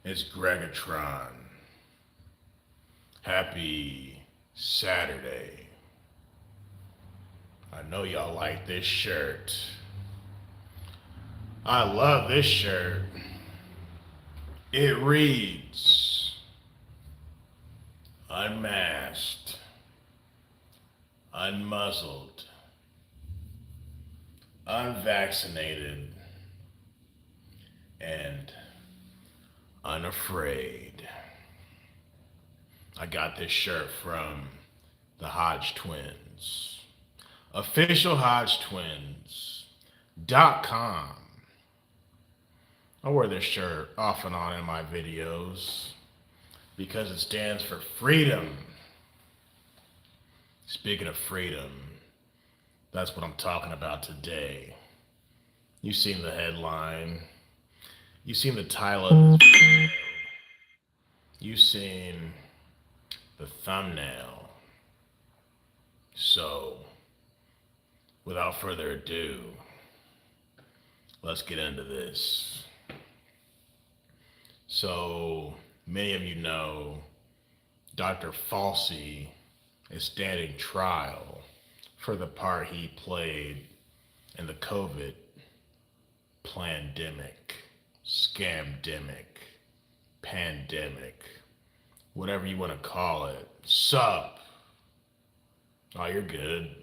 It's Gregatron. Happy Saturday. I know y'all like this shirt. I love this shirt. It reads unmasked, unmuzzled, unvaccinated, and unafraid. I got this shirt from the Hodge Twins. Official Hodge Twins.com. I wear this shirt off and on in my videos because it stands for freedom. Speaking of freedom, that's what I'm talking about today. You've seen the headline. You've seen the title of this video. You've seen the thumbnail. So, without further ado, let's get into this. So, many of you know Dr. Falsey is standing trial for the part he played in the COVID plandemic, scamdemic, pandemic, whatever you want to call it. Sup? Oh, you're good.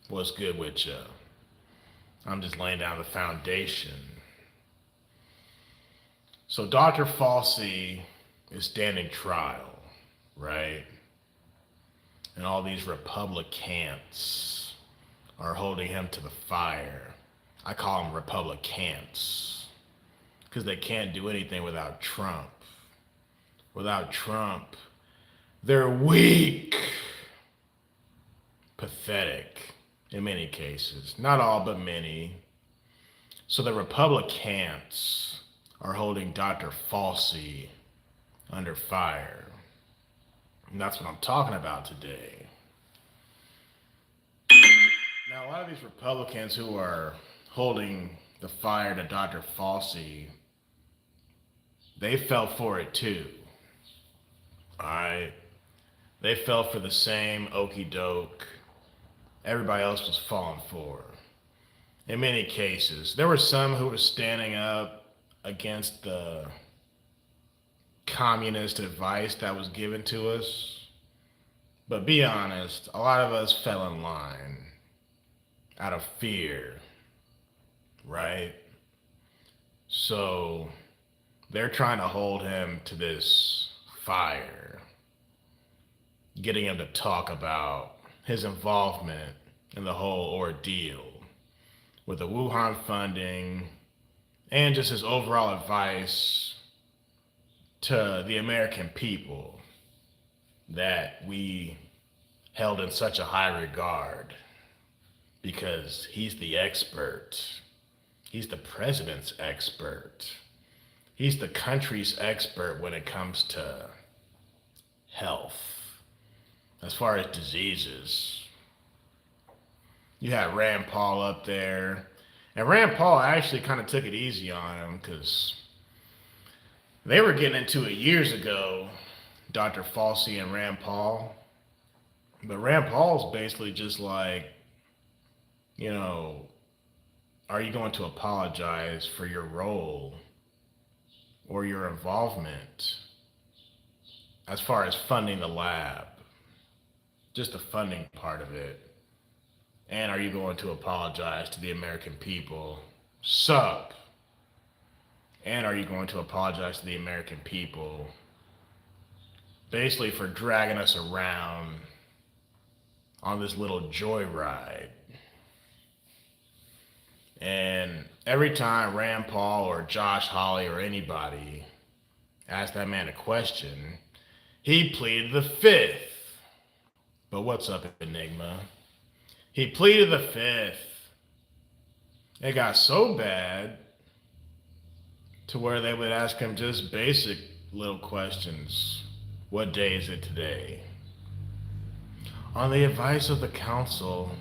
What's good with you? I'm just laying down the foundation. So Dr. Falsey is standing trial, right? And all these Republicans are holding him to the fire. I call them Republicans because they can't do anything without Trump. Without Trump, they're weak. Pathetic in many cases. Not all, but many. So the Republicans are holding Dr. Falsey under fire. And that's what I'm talking about today. Now, a lot of these Republicans who are holding the fire to Dr. Falsey, they fell for it too. All right? They fell for the same okey doke everybody else was falling for. In many cases, there were some who were standing up against the communist advice that was given to us. But be honest, a lot of us fell in line out of fear, right? So they're trying to hold him to this fire, getting him to talk about his involvement in the whole ordeal with the Wuhan funding and just his overall advice to the American people that we held in such a high regard because he's the expert. He's the president's expert. He's the country's expert when it comes to health. As far as diseases, you had Rand Paul up there. And Rand Paul actually kind of took it easy on him because they were getting into it years ago, Dr. Falsey and Rand Paul. But Rand Paul's basically just like, are you going to apologize for your role or your involvement as far as funding the lab? Just the funding part of it. And are you going to apologize to the American people? Sup? And are you going to apologize to the American people basically for dragging us around on this little joyride? And every time Rand Paul or Josh Hawley or anybody asked that man a question, he pleaded the fifth. But what's up, Enigma? He pleaded the fifth. It got so bad to where they would ask him just basic little questions. What day is it today? On the advice of the council,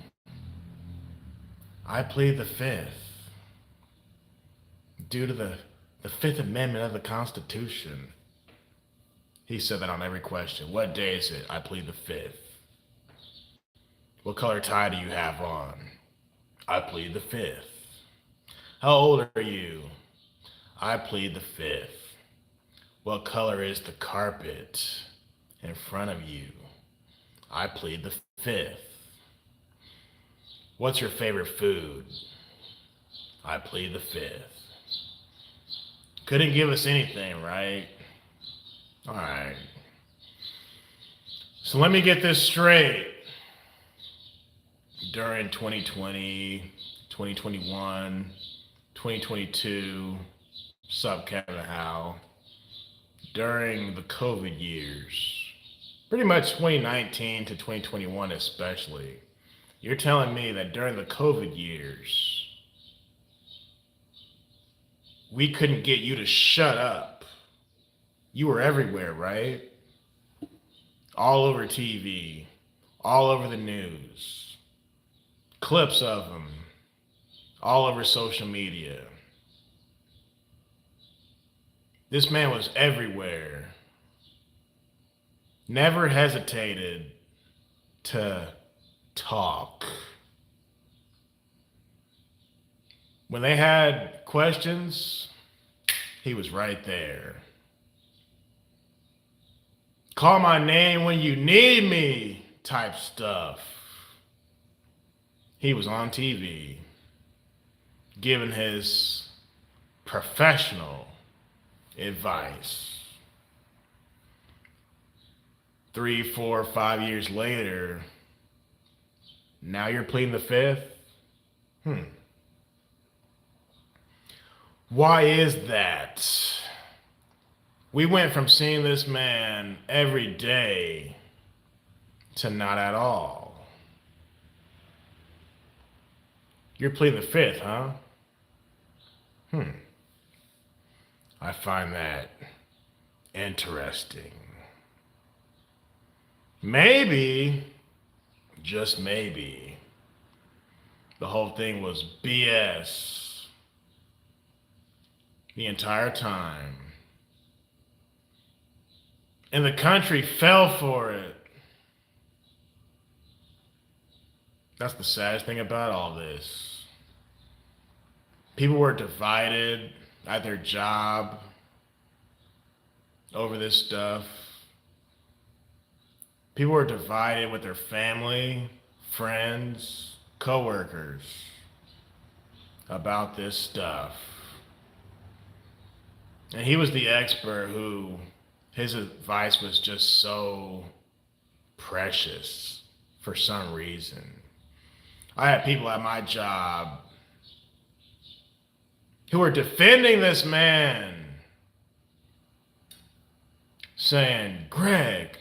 I plead the fifth due to the The Fifth Amendment of the Constitution. He said that on every question. What day is it? I plead the fifth. What color tie do you have on? I plead the fifth. How old are you? I plead the fifth. What color is the carpet in front of you? I plead the fifth. What's your favorite food? I plead the fifth. Couldn't give us anything, right? All right. So let me get this straight. During 2020, 2021, 2022, sup Kevin Howe, during the COVID years, pretty much 2019 to 2021 especially, you're telling me that during the COVID years, we couldn't get you to shut up. You were everywhere, right? All over TV, all over the news, clips of them, all over social media. This man was everywhere. Never hesitated to talk. When they had questions, he was right there. Call my name when you need me type stuff. He was on TV giving his professional advice. 3, 4, 5 years later, now you're pleading the fifth? Why is that? We went from seeing this man every day to not at all. You're pleading the fifth, huh? I find that interesting. Maybe, just maybe, the whole thing was BS the entire time. And the country fell for it. That's the saddest thing about all this. People were divided at their job over this stuff. People were divided with their family, friends, coworkers about this stuff. And he was the expert who his advice was just so precious for some reason. I had people at my job who were defending this man, saying, Greg,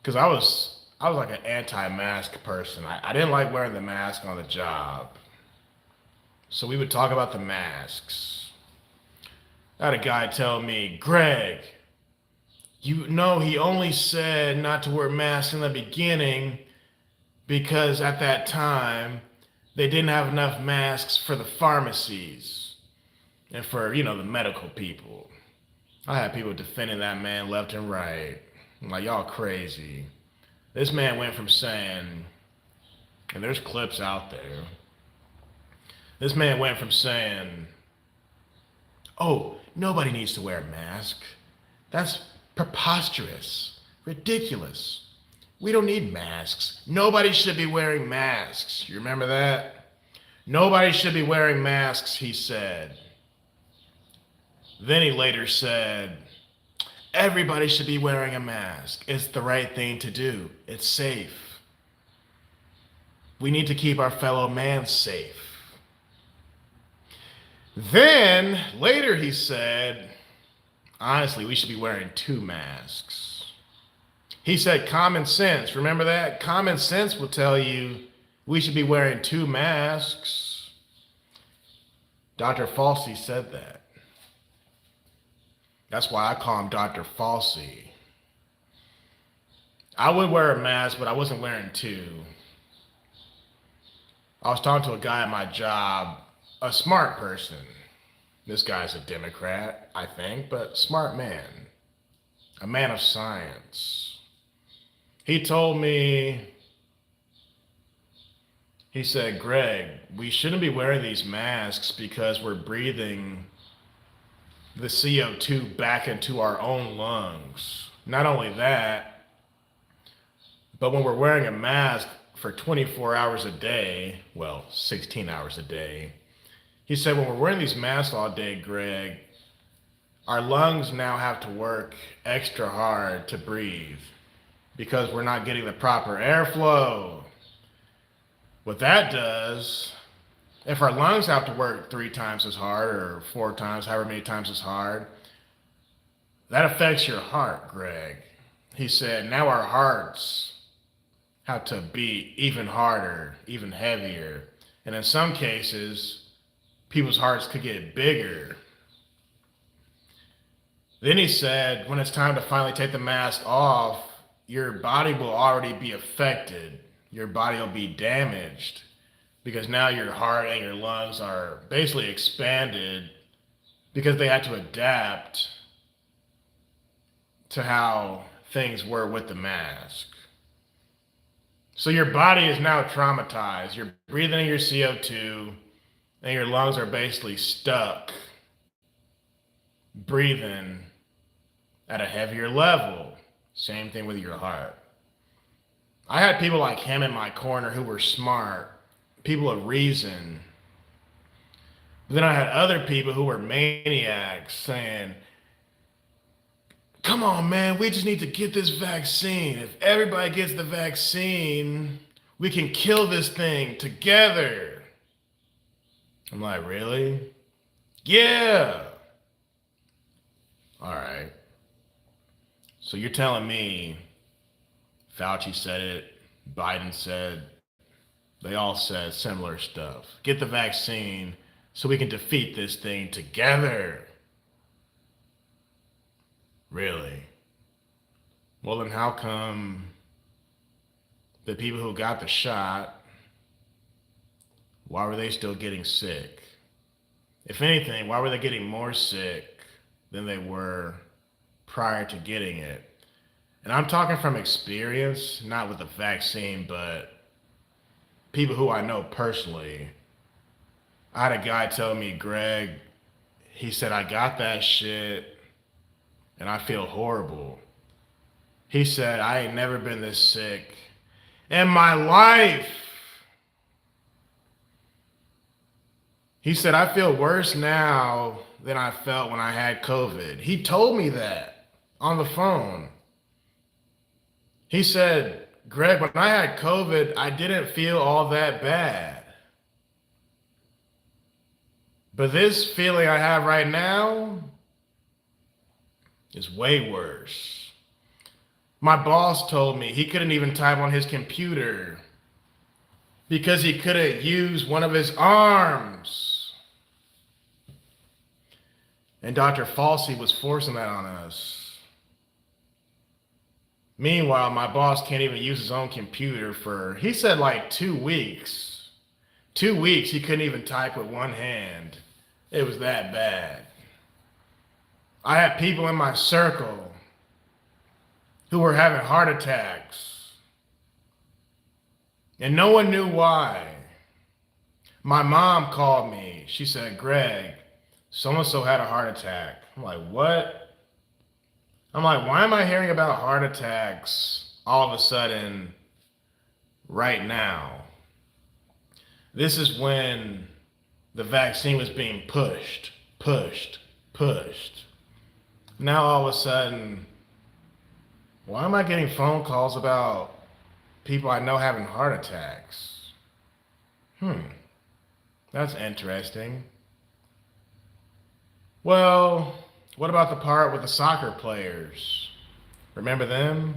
because I was like an anti-mask person. I didn't like wearing the mask on the job. So we would talk about the masks. I had a guy tell me, Greg, you know he only said not to wear masks in the beginning because at that time they didn't have enough masks for the pharmacies and for, the medical people. I had people defending that man left and right. I'm like, y'all crazy. This man went from saying, and there's clips out there, this man went from saying, oh, nobody needs to wear a mask. That's preposterous, ridiculous. We don't need masks. Nobody should be wearing masks. You remember that? Nobody should be wearing masks, he said. Then he later said, everybody should be wearing a mask. It's the right thing to do. It's safe. We need to keep our fellow man safe. Then, later he said, honestly, we should be wearing 2 masks. He said common sense. Remember that? Common sense will tell you we should be wearing 2 masks. Dr. Falsey said that. That's why I call him Dr. Falsey. I would wear a mask, but I wasn't wearing 2. I was talking to a guy at my job, a smart person. This guy's a Democrat, I think, but smart man, a man of science. He told me, he said, Greg, we shouldn't be wearing these masks because we're breathing the CO2 back into our own lungs. Not only that, but when we're wearing a mask for 24 hours a day, well, 16 hours a day, he said, when we're wearing these masks all day, Greg, our lungs now have to work extra hard to breathe because we're not getting the proper airflow. What that does, if our lungs have to work 3 times as hard or 4 times, however many times as hard, that affects your heart, Greg. He said, now our hearts have to beat even harder, even heavier. And in some cases, people's hearts could get bigger. Then he said, when it's time to finally take the mask off, your body will already be affected. Your body will be damaged because now your heart and your lungs are basically expanded because they had to adapt to how things were with the mask. So your body is now traumatized. You're breathing in your CO2 and your lungs are basically stuck breathing at a heavier level. Same thing with your heart. I had people like him in my corner who were smart, people of reason. But then I had other people who were maniacs saying, come on, man, we just need to get this vaccine. If everybody gets the vaccine, we can kill this thing together. I'm like, really? Yeah. All right. So you're telling me Fauci said it, Biden said, they all said similar stuff. Get the vaccine so we can defeat this thing together. Really? Well, then how come the people who got the shot, why were they still getting sick? If anything, why were they getting more sick than they were prior to getting it? And I'm talking from experience, not with the vaccine, but people who I know personally. I had a guy tell me, Greg, he said, I got that shit and I feel horrible. He said, I ain't never been this sick in my life. He said, I feel worse now than I felt when I had COVID. He told me that on the phone. He said, Greg, when I had COVID, I didn't feel all that bad. But this feeling I have right now is way worse. My boss told me he couldn't even type on his computer because he couldn't use one of his arms. And Dr. Falsey was forcing that on us. Meanwhile, my boss can't even use his own computer for, he said like 2 weeks. 2 weeks he couldn't even type with one hand. It was that bad. I had people in my circle who were having heart attacks. And no one knew why. My mom called me. She said, Greg, so-and-so had a heart attack. I'm like, what? I'm like, why am I hearing about heart attacks all of a sudden right now? This is when the vaccine was being pushed. Now all of a sudden, why am I getting phone calls about people I know having heart attacks? That's interesting. Well, what about the part with the soccer players? Remember them?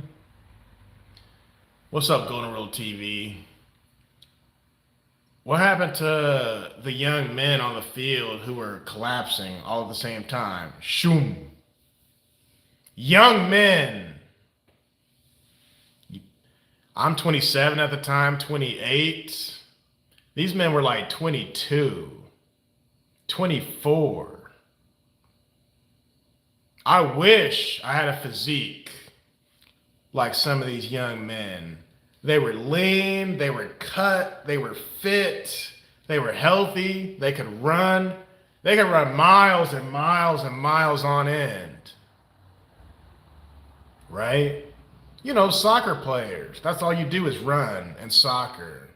What's up, Golden Rule TV? What happened to the young men on the field who were collapsing all at the same time? Shoom. Young men. I'm 27 at the time, 28. These men were like 22, 24. I wish I had a physique like some of these young men. They were lean, they were cut, they were fit, they were healthy, they could run. They could run miles and miles and miles on end. Right? You know, soccer players. That's all you do is run and soccer.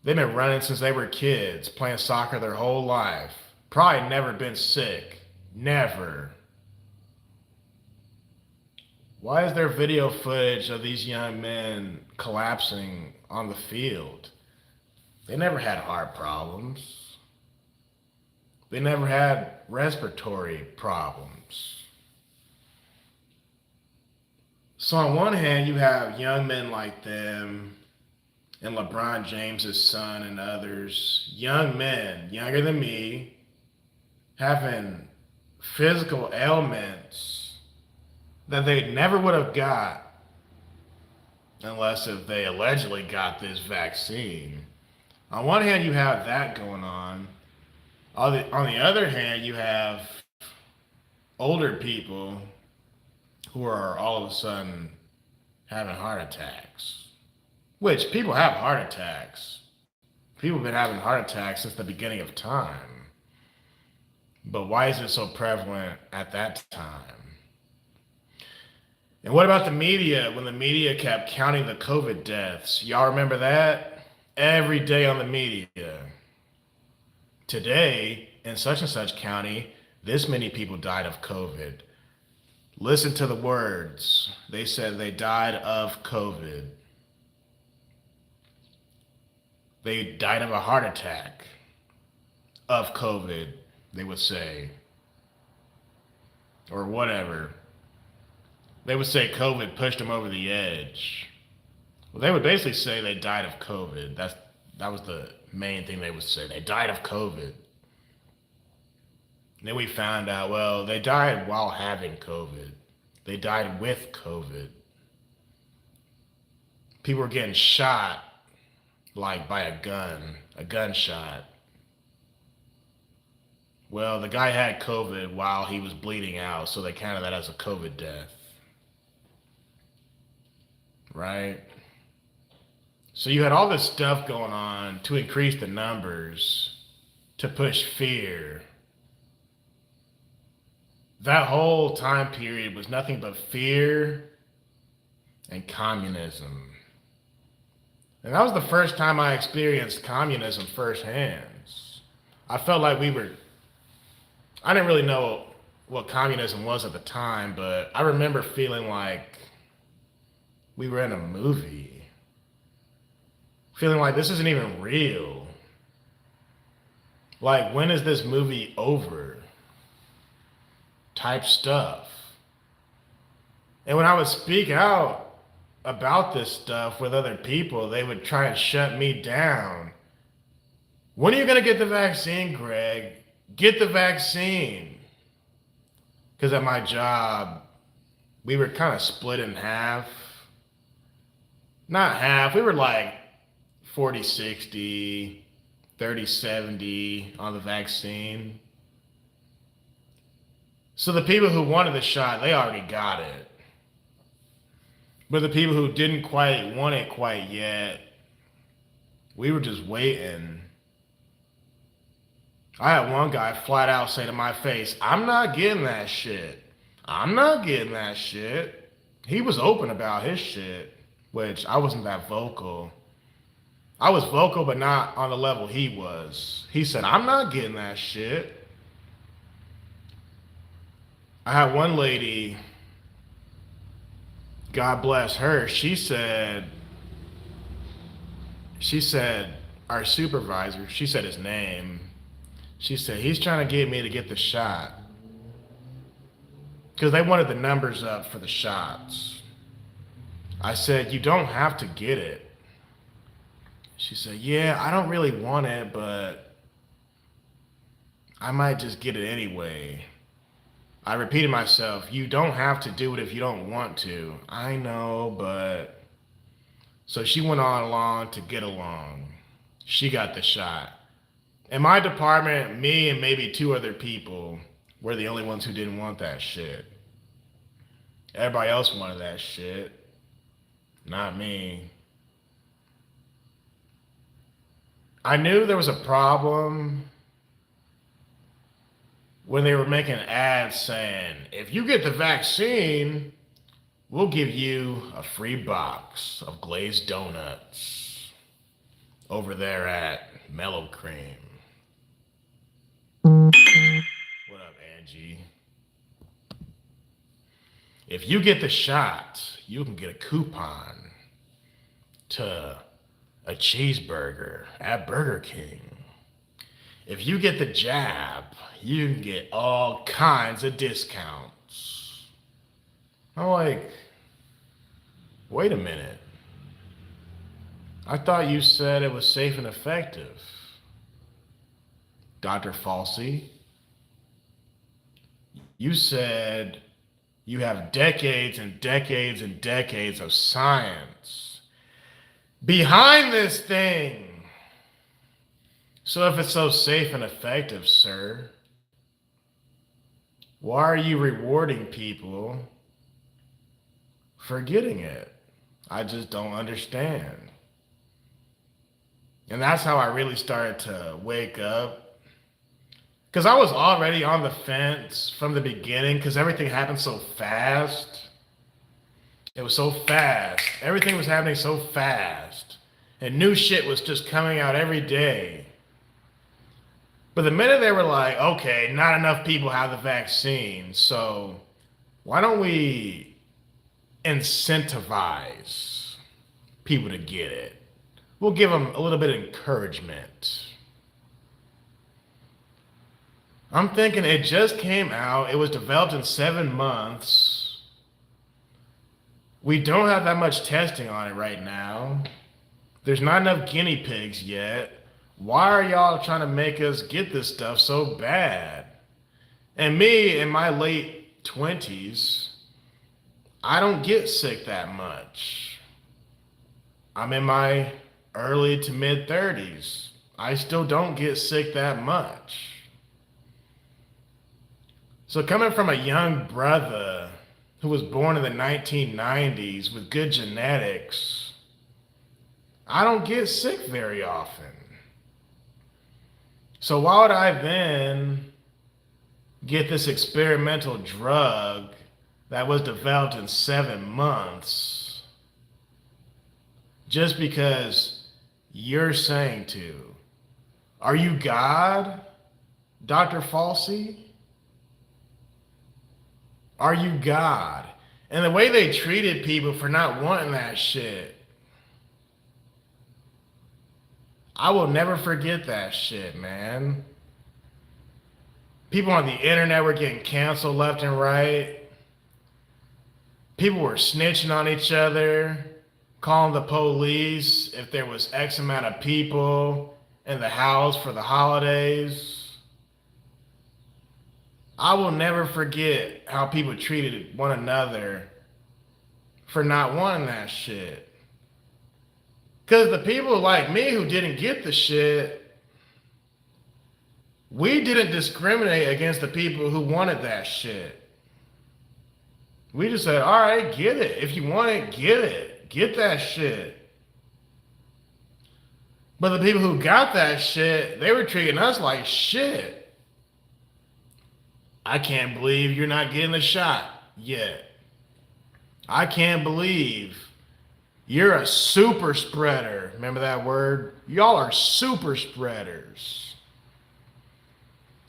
They've been running since they were kids, playing soccer their whole life. Probably never been sick. Never. Why is there video footage of these young men collapsing on the field? They never had heart problems. They never had respiratory problems. So on one hand, you have young men like them and LeBron James's son and others, young men, younger than me, having physical ailments that they never would have got unless if they allegedly got this vaccine. On one hand, you have that going on. On the other hand, you have older people who are all of a sudden having heart attacks. Which, people have heart attacks. People have been having heart attacks since the beginning of time. But why is it so prevalent at that time? And what about the media, when the media kept counting the COVID deaths? Y'all remember that? Every day on the media. Today, in such and such county, this many people died of COVID. Listen to the words. They said they died of COVID. They died of a heart attack of COVID, they would say. Or whatever. They would say COVID pushed them over the edge. Well, they would basically say they died of COVID. That was the main thing they would say. They died of COVID. And then we found out, well, they died while having COVID. They died with COVID. People were getting shot like by a gunshot. Well, the guy had COVID while he was bleeding out, so they counted that as a COVID death. Right? So you had all this stuff going on to increase the numbers, to push fear. That whole time period was nothing but fear and communism. And that was the first time I experienced communism firsthand. I felt like I didn't really know what communism was at the time, but I remember feeling like we were in a movie. Feeling like this isn't even real. Like, when is this movie over? Type stuff. And when I would speak out about this stuff with other people, they would try and shut me down. When are you going to get the vaccine, Greg? Get the vaccine. Because at my job, we were kind of split in half. Not half, we were like 40-60, 30-70 on the vaccine. So the people who wanted the shot, they already got it. But the people who didn't quite want it quite yet, we were just waiting. I had one guy flat out say to my face, "I'm not getting that shit. I'm not getting that shit." He was open about his shit, which I wasn't that vocal. I was vocal, but not on the level he was. He said, "I'm not getting that shit." I had one lady, God bless her, she said, our supervisor, she said his name. She said, "He's trying to get me to get the shot." Because they wanted the numbers up for the shots. I said, "You don't have to get it." She said, "Yeah, I don't really want it, but I might just get it anyway." I repeated myself, "You don't have to do it if you don't want to." "I know, but..." So she went on along to get along. She got the shot. In my department, me and maybe two other people We're the only ones who didn't want that shit. Everybody else wanted that shit. Not me. I knew there was a problem when they were making ads saying, if you get the vaccine, we'll give you a free box of glazed donuts over there at Mellow Cream. What up, Angie? If you get the shot, you can get a coupon to a cheeseburger at Burger King. If you get the jab, you can get all kinds of discounts. I'm like, wait a minute. I thought you said it was safe and effective. Dr. Falsey, you said you have decades and decades and decades of science behind this thing. So if it's so safe and effective, sir, why are you rewarding people for getting it? I just don't understand. And that's how I really started to wake up. Because I was already on the fence from the beginning because everything happened so fast. It was so fast. Everything was happening so fast. And new shit was just coming out every day. But the minute they were like, okay, not enough people have the vaccine, so why don't we incentivize people to get it? We'll give them a little bit of encouragement. I'm thinking it just came out. It was developed in 7 months. We don't have that much testing on it right now. There's not enough guinea pigs yet. Why are y'all trying to make us get this stuff so bad? And me, in my late 20s, I don't get sick that much. I'm in my early to mid 30s. I still don't get sick that much. So coming from a young brother who was born in the 1990s with good genetics, I don't get sick very often. So why would I then get this experimental drug that was developed in 7 months just because you're saying to? Are you God, Dr. Falsey? Are you God? And the way they treated people for not wanting that shit, I will never forget that shit, man. People on the internet were getting canceled left and right. People were snitching on each other, calling the police if there was X amount of people in the house for the holidays. I will never forget how people treated one another for not wanting that shit. Because the people like me who didn't get the shit, we didn't discriminate against the people who wanted that shit. We just said, all right, get it. If you want it, get it. Get that shit. But the people who got that shit, they were treating us like shit. I can't believe you're not getting the shot yet. I can't believe you're a super spreader. Remember that word? Y'all are super spreaders.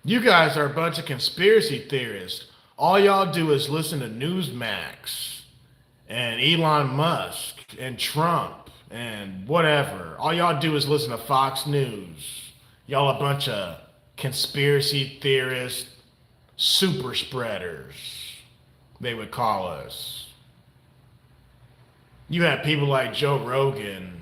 You guys are a bunch of conspiracy theorists. All y'all do is listen to Newsmax and Elon Musk and Trump and whatever. All y'all do is listen to Fox News. Y'all a bunch of conspiracy theorists, super spreaders, they would call us. You had people like Joe Rogan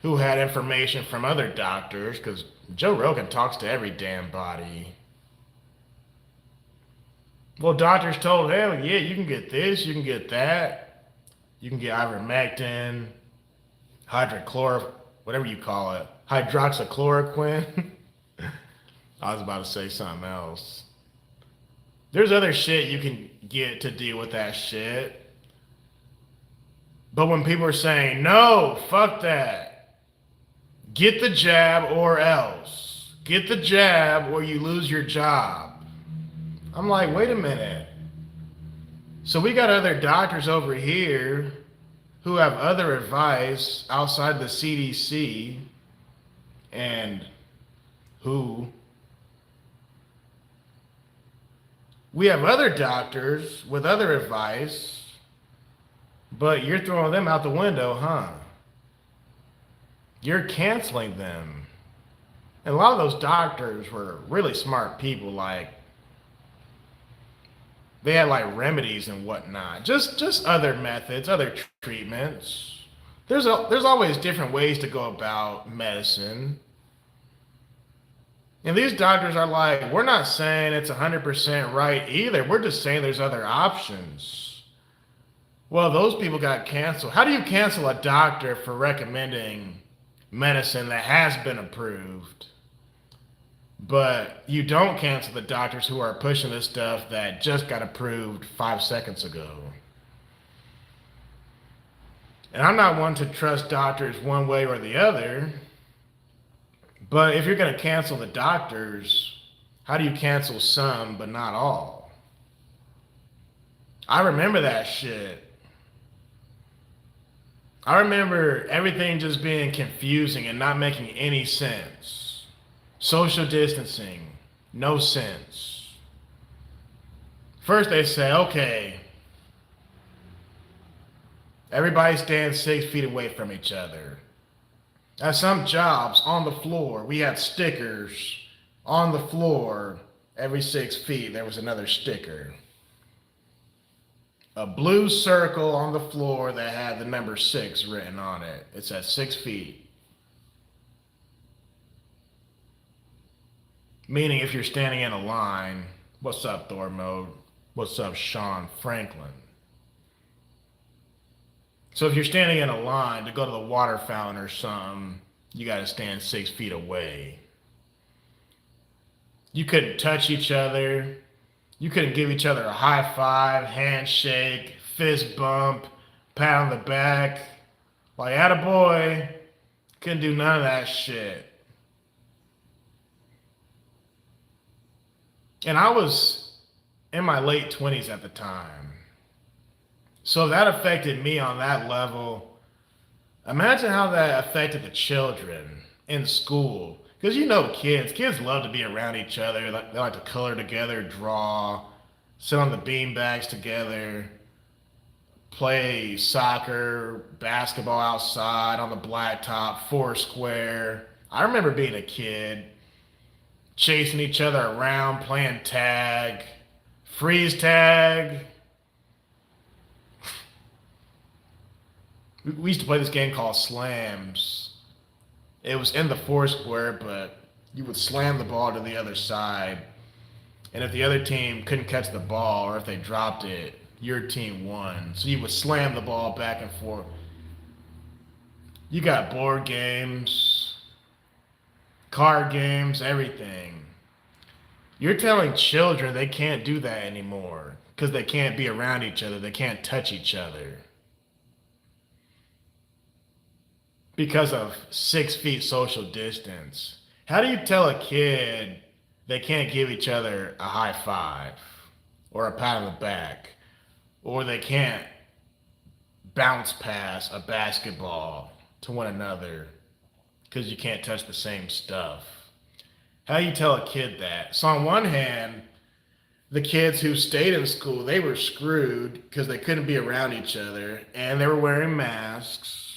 who had information from other doctors, because Joe Rogan talks to every damn body. Well, doctors told him, yeah, you can get this, you can get that. You can get ivermectin, whatever you call it, hydroxychloroquine. I was about to say something else. There's other shit you can get to deal with that shit. But when people are saying, no, fuck that, get the jab or else. Get the jab or you lose your job. I'm like, wait a minute. So we got other doctors over here who have other advice outside the CDC and who we have other doctors with other advice, but you're throwing them out the window, huh? You're canceling them. And a lot of those doctors were really smart people, like they had like remedies and whatnot. Just other methods, other treatments. There's always different ways to go about medicine. And these doctors are like, we're not saying it's 100% right either. We're just saying there's other options. Well, those people got canceled. How do you cancel a doctor for recommending medicine that has been approved? But you don't cancel the doctors who are pushing this stuff that just got approved 5 seconds ago. And I'm not one to trust doctors one way or the other. But if you're going to cancel the doctors, how do you cancel some but not all? I remember that shit. I remember everything just being confusing and not making any sense. Social distancing, no sense. First they say, okay, everybody stand 6 feet away from each other. At some jobs on the floor, we had stickers on the floor. Every 6 feet, there was another sticker. A blue circle on the floor that had the number 6 written on it. It's at 6 feet. Meaning if you're standing in a line, what's up, Thor Mode? What's up, Sean Franklin? So if you're standing in a line to go to the water fountain or something, you got to stand 6 feet away. You couldn't touch each other. You couldn't give each other a high five, handshake, fist bump, pat on the back. Like, attaboy. Couldn't do none of that shit. And I was in my late 20s at the time. So that affected me on that level. Imagine how that affected the children in school. Because you know kids love to be around each other. They like to color together, draw, sit on the beanbags together, play soccer, basketball outside on the blacktop, Foursquare. I remember being a kid, chasing each other around, playing tag, freeze tag. We used to play this game called Slams. It was in the Foursquare, but you would slam the ball to the other side. And if the other team couldn't catch the ball, or if they dropped it, your team won. So you would slam the ball back and forth. You got board games, card games, everything. You're telling children they can't do that anymore because they can't be around each other. They can't touch each other. Because of 6 feet social distance. How do you tell a kid they can't give each other a high five or a pat on the back, or they can't bounce pass a basketball to one another because you can't touch the same stuff? How do you tell a kid that? So on one hand, the kids who stayed in school, they were screwed because they couldn't be around each other and they were wearing masks.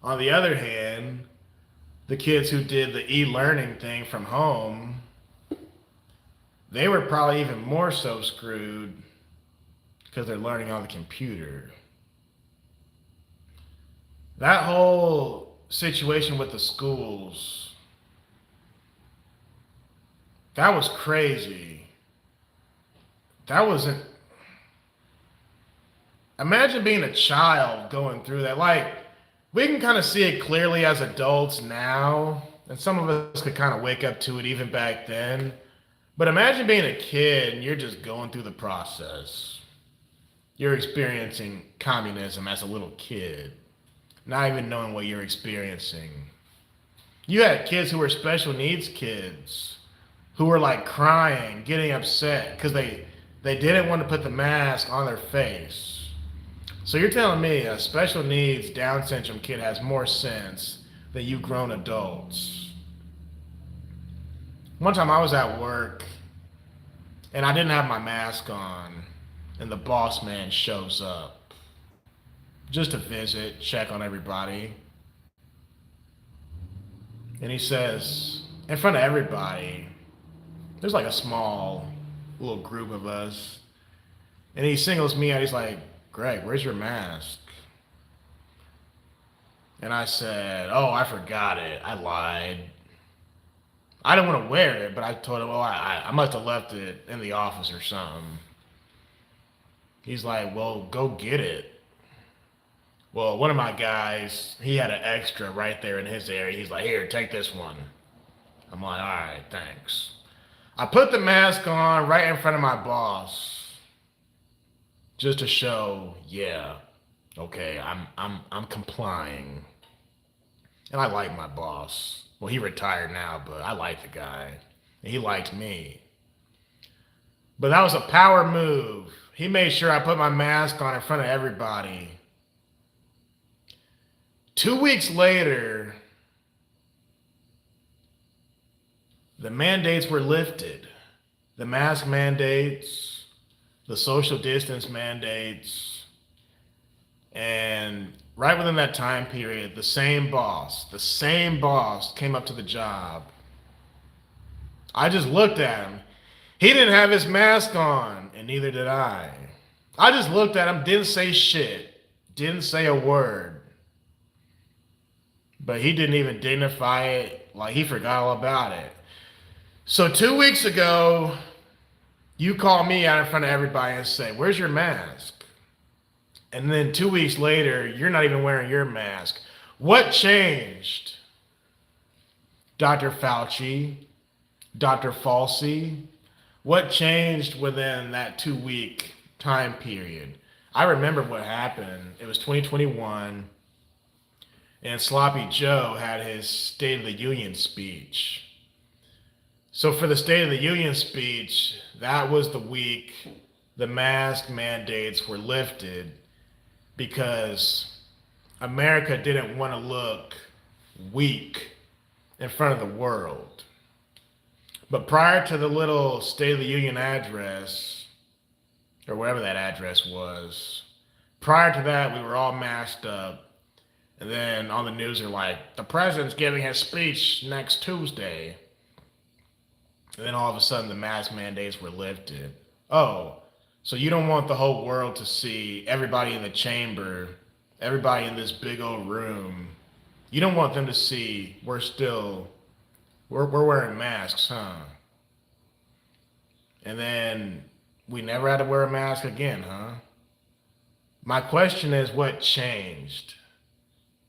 On the other hand, the kids who did the e-learning thing from home, they were probably even more so screwed because they're learning on the computer. That whole situation with the schools, that was crazy. That wasn't... Imagine being a child going through that. Like, we can kind of see it clearly as adults now, and some of us could kind of wake up to it even back then. But imagine being a kid and you're just going through the process. You're experiencing communism as a little kid, not even knowing what you're experiencing. You had kids who were special needs kids who were like crying, getting upset because they didn't want to put the mask on their face. So you're telling me a special needs Down syndrome kid has more sense than you grown adults? One time I was at work and I didn't have my mask on, and the boss man shows up just to visit, check on everybody. And he says, in front of everybody, there's like a small little group of us, and he singles me out. He's like, Greg, where's your mask? And I said, oh, I forgot it. I lied. I didn't want to wear it, but I told him, oh, I must have left it in the office or something. He's like, well, go get it. Well, one of my guys, he had an extra right there in his area. He's like, here, take this one. I'm like, all right, thanks. I put the mask on right in front of my boss just to show, yeah, okay, I'm complying. And I like my boss. Well, he retired now, but I like the guy. And he liked me. But that was a power move. He made sure I put my mask on in front of everybody. 2 weeks later, the mandates were lifted. The mask mandates, the social distance mandates, and right within that time period, the same boss came up to the job. I just looked at him. He didn't have his mask on, and neither did I. I just looked at him, didn't say shit, didn't say a word. But he didn't even dignify it, like he forgot all about it. So 2 weeks ago, you call me out in front of everybody and say, where's your mask? And then 2 weeks later, you're not even wearing your mask. What changed? Dr. Fauci, Dr. Falsey, what changed within that 2 week time period? I remember what happened. It was 2021, and Sloppy Joe had his State of the Union speech. So for the State of the Union speech, that was the week the mask mandates were lifted because America didn't want to look weak in front of the world. But prior to the little State of the Union address, or whatever that address was, prior to that, we were all masked up. And then on the news, they're like, the president's giving his speech next Tuesday. And then all of a sudden, the mask mandates were lifted. Oh, so you don't want the whole world to see everybody in the chamber, everybody in this big old room. You don't want them to see we're wearing masks, huh? And then we never had to wear a mask again, huh? My question is, what changed?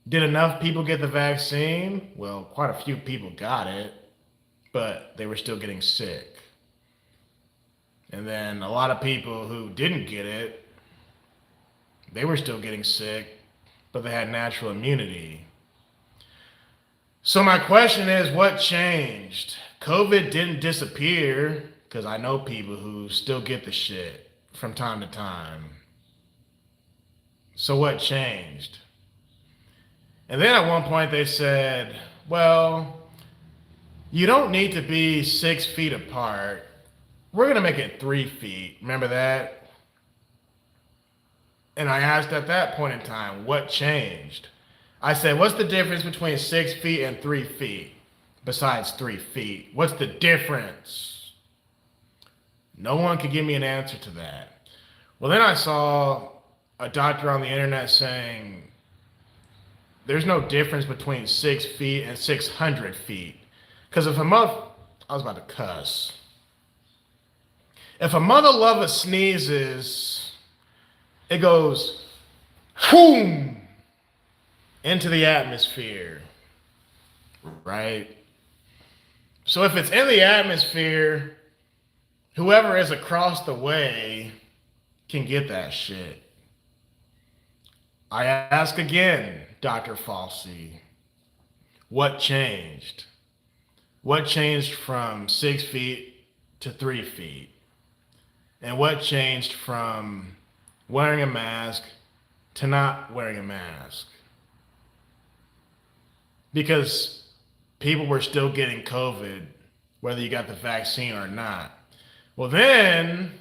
Did enough people get the vaccine? Well, quite a few people got it, but they were still getting sick. And then a lot of people who didn't get it, they were still getting sick, but they had natural immunity. So my question is, what changed? COVID didn't disappear, because I know people who still get the shit from time to time. So what changed? And then at one point they said, well, you don't need to be 6 feet apart. We're going to make it 3 feet. Remember that? And I asked at that point in time, what changed? I said, what's the difference between 6 feet and 3 feet? Besides 3 feet, what's the difference? No one could give me an answer to that. Well, then I saw a doctor on the internet saying, there's no difference between 6 feet and 600 feet. Because if a mother, I was about to cuss. If a mother lover sneezes, it goes, boom, into the atmosphere, right? So if it's in the atmosphere, whoever is across the way can get that shit. I ask again, Dr. Falsey, what changed? What changed from 6 feet to 3 feet? And what changed from wearing a mask to not wearing a mask? Because people were still getting COVID, whether you got the vaccine or not. Well, then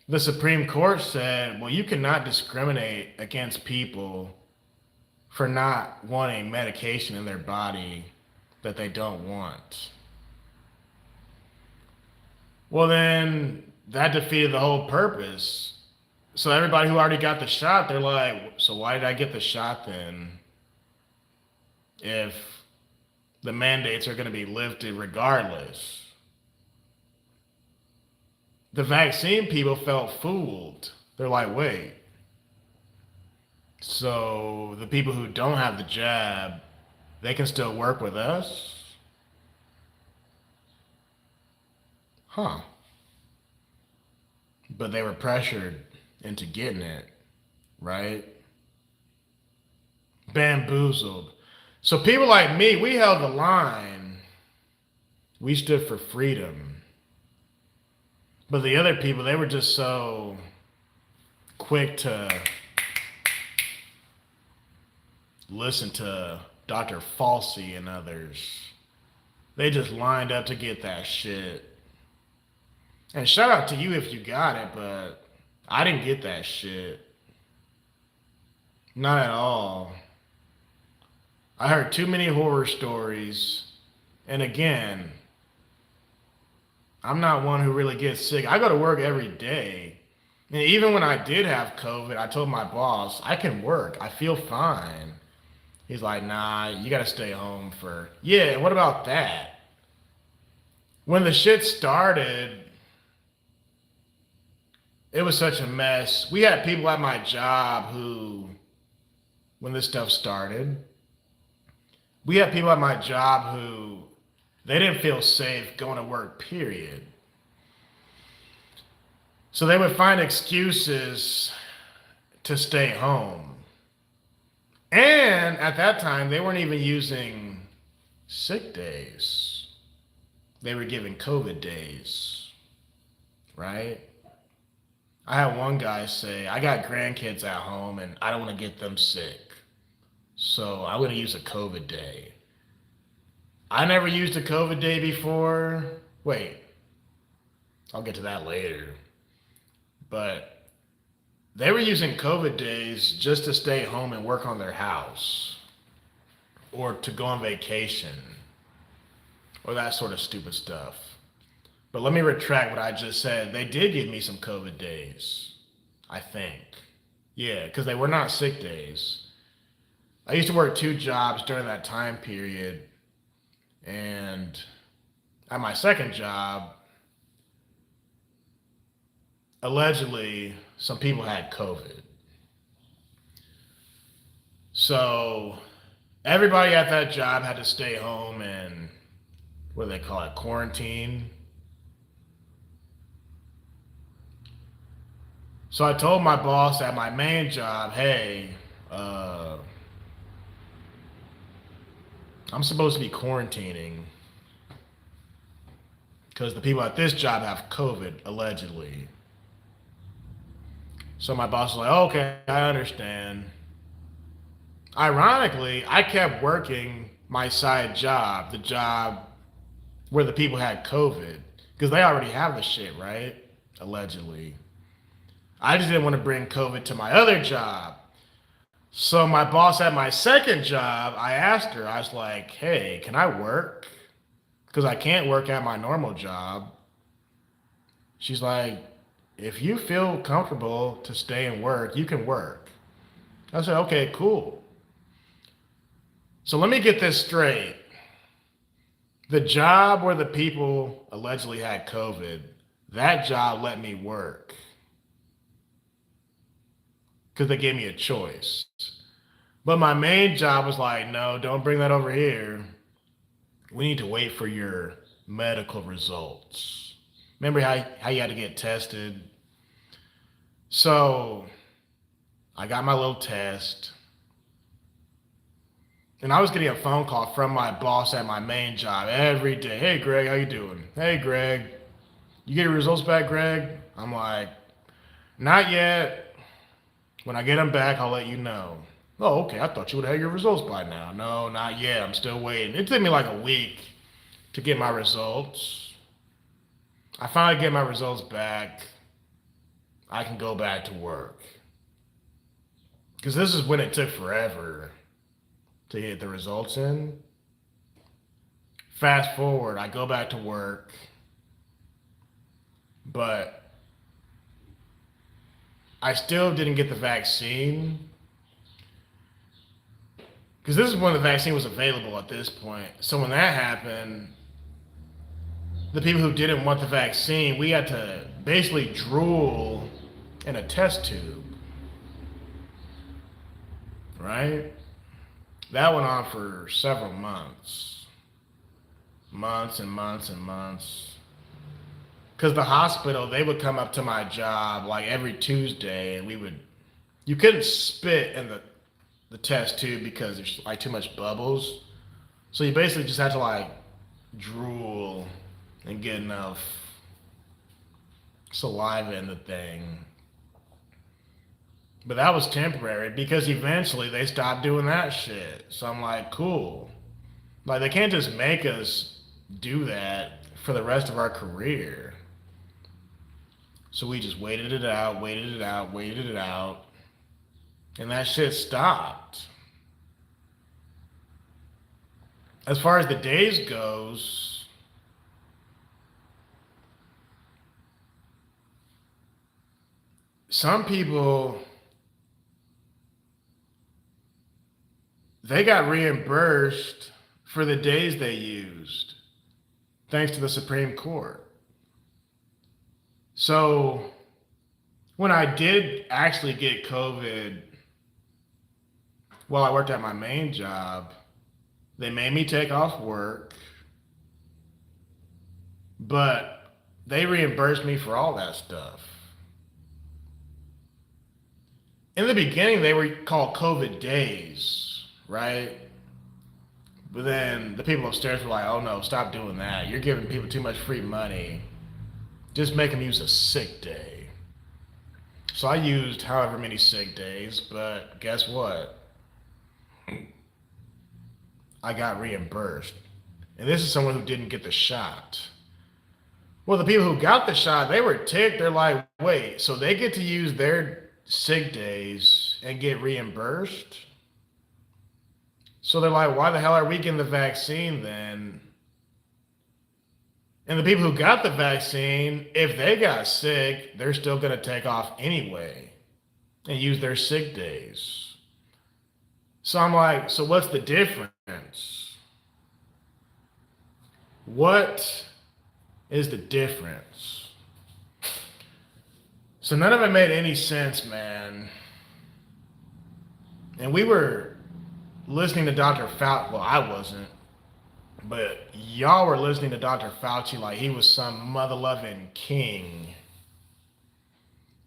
the Supreme Court said, well, you cannot discriminate against people for not wanting medication in their body that they don't want. Well, then that defeated the whole purpose. So everybody who already got the shot, they're like, so why did I get the shot then? If the mandates are going to be lifted regardless. The vaccine people felt fooled. They're like, wait. So the people who don't have the jab, they can still work with us? Huh. But they were pressured into getting it, right? Bamboozled. So people like me, we held the line. We stood for freedom. But the other people, they were just so quick to listen to Dr. Falsey and others. They just lined up to get that shit. And shout out to you if you got it, but I didn't get that shit. Not at all. I heard too many horror stories. And again, I'm not one who really gets sick. I go to work every day. And even when I did have COVID, I told my boss, I can work. I feel fine. He's like, nah, you got to stay home for... Yeah, what about that? When the shit started, it was such a mess. We had people at my job who, when this stuff started, we had people at my job who, they didn't feel safe going to work, period. So they would find excuses to stay home. And at that time, they weren't even using sick days. They were giving COVID days, right? I had one guy say, I got grandkids at home and I don't want to get them sick. So I'm going to use a COVID day. I never used a COVID day before. Wait, I'll get to that later. But they were using COVID days just to stay home and work on their house or to go on vacation or that sort of stupid stuff. But let me retract what I just said. They did give me some COVID days, I think. Yeah, because they were not sick days. I used to work 2 jobs during that time period. And at my second job, allegedly, some people had COVID. So everybody at that job had to stay home and, what do they call it, quarantine. So I told my boss at my main job, hey, I'm supposed to be quarantining because the people at this job have COVID, allegedly. So my boss was like, okay, I understand. Ironically, I kept working my side job, the job where the people had COVID, because they already have the shit, right? Allegedly. I just didn't want to bring COVID to my other job. So my boss at my second job, I asked her, I was like, hey, can I work? Because I can't work at my normal job. She's like, if you feel comfortable to stay and work, you can work. I said, okay, cool. So let me get this straight. The job where the people allegedly had COVID, that job let me work. Because they gave me a choice. But my main job was like, no, don't bring that over here. we need to wait for your medical results. Remember how you had to get tested? So I got my little test. And I was getting a phone call from my boss at my main job every day. Hey, Greg, how you doing? Hey, Greg, you get your results back, Greg? I'm like, not yet. When I get them back, I'll let you know. Oh, okay. I thought you would have your results by now. No, not yet. I'm still waiting. It took me like a week to get my results. I finally get my results back. I can go back to work. Because this is when it took forever to get the results in. Fast forward, I go back to work, but I still didn't get the vaccine. Because this is when the vaccine was available at this point. So when that happened, the people who didn't want the vaccine, we had to basically drool in a test tube. Right? That went on for several months. Months and months and months. Because the hospital, they would come up to my job like every Tuesday and you couldn't spit in the test tube because there's like too much bubbles. So you basically just had to like drool and get enough saliva in the thing. But that was temporary because eventually they stopped doing that shit. So I'm like, cool. Like they can't just make us do that for the rest of our career. So we just waited it out, and that shit stopped. As far as the days goes, some people, they got reimbursed for the days they used, thanks to the Supreme Court. So when I did actually get COVID while I worked at my main job, they made me take off work, but they reimbursed me for all that stuff. In the beginning, they were called COVID days, right? But then the people upstairs were like, oh no, stop doing that. You're giving people too much free money. Just make them use a sick day. So I used however many sick days, but guess what? I got reimbursed. And this is someone who didn't get the shot. Well, the people who got the shot, they were ticked. They're like, wait, so they get to use their sick days and get reimbursed? So they're like, why the hell are we getting the vaccine then? And the people who got the vaccine, if they got sick, they're still going to take off anyway and use their sick days. So I'm like, so what's the difference? What is the difference? So none of it made any sense, man. And we were listening to Dr. Fauci. Well, I wasn't. But y'all were listening to Dr. Fauci like he was some mother-loving king.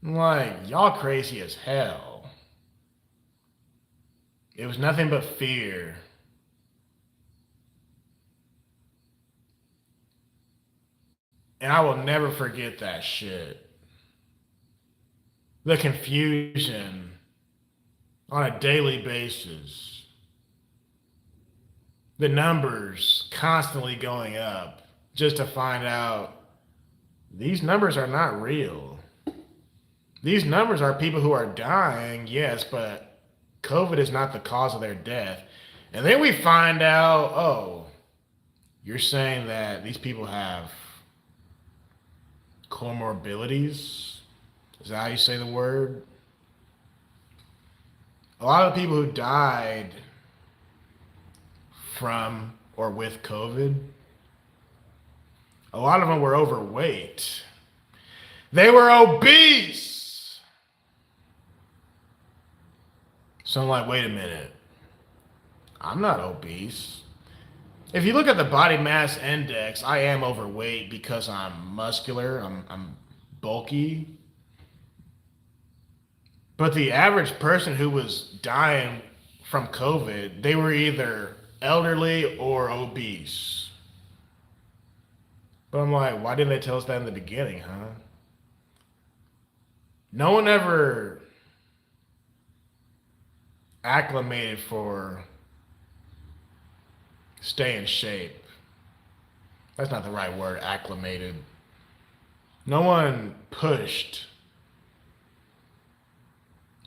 I'm like, y'all crazy as hell. It was nothing but fear. And I will never forget that shit. The confusion on a daily basis. The numbers constantly going up just to find out these numbers are not real. These numbers are people who are dying, yes, but COVID is not the cause of their death. And then we find out, oh, you're saying that these people have comorbidities? Is that how you say the word? A lot of the people who died from or with COVID, a lot of them were overweight. They were obese. So I'm like, wait a minute. I'm not obese. If you look at the body mass index, I am overweight because I'm muscular, I'm bulky. But the average person who was dying from COVID, they were either elderly or obese. But I'm like, why didn't they tell us that in the beginning, huh? No one ever acclimated for stay in shape. That's not the right word, acclimated. No one pushed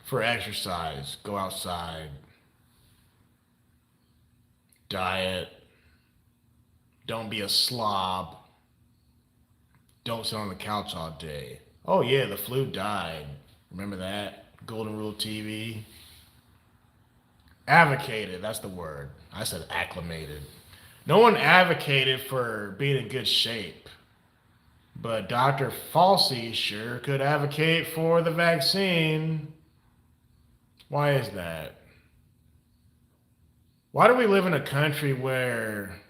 for exercise, go outside, diet, don't be a slob, don't sit on the couch all day. Oh, yeah, the flu died. Remember that? Golden Rule TV. Advocated, that's the word. I said acclimated. No one advocated for being in good shape. But Dr. Falsey sure could advocate for the vaccine. Why is that? Why do we live in a country where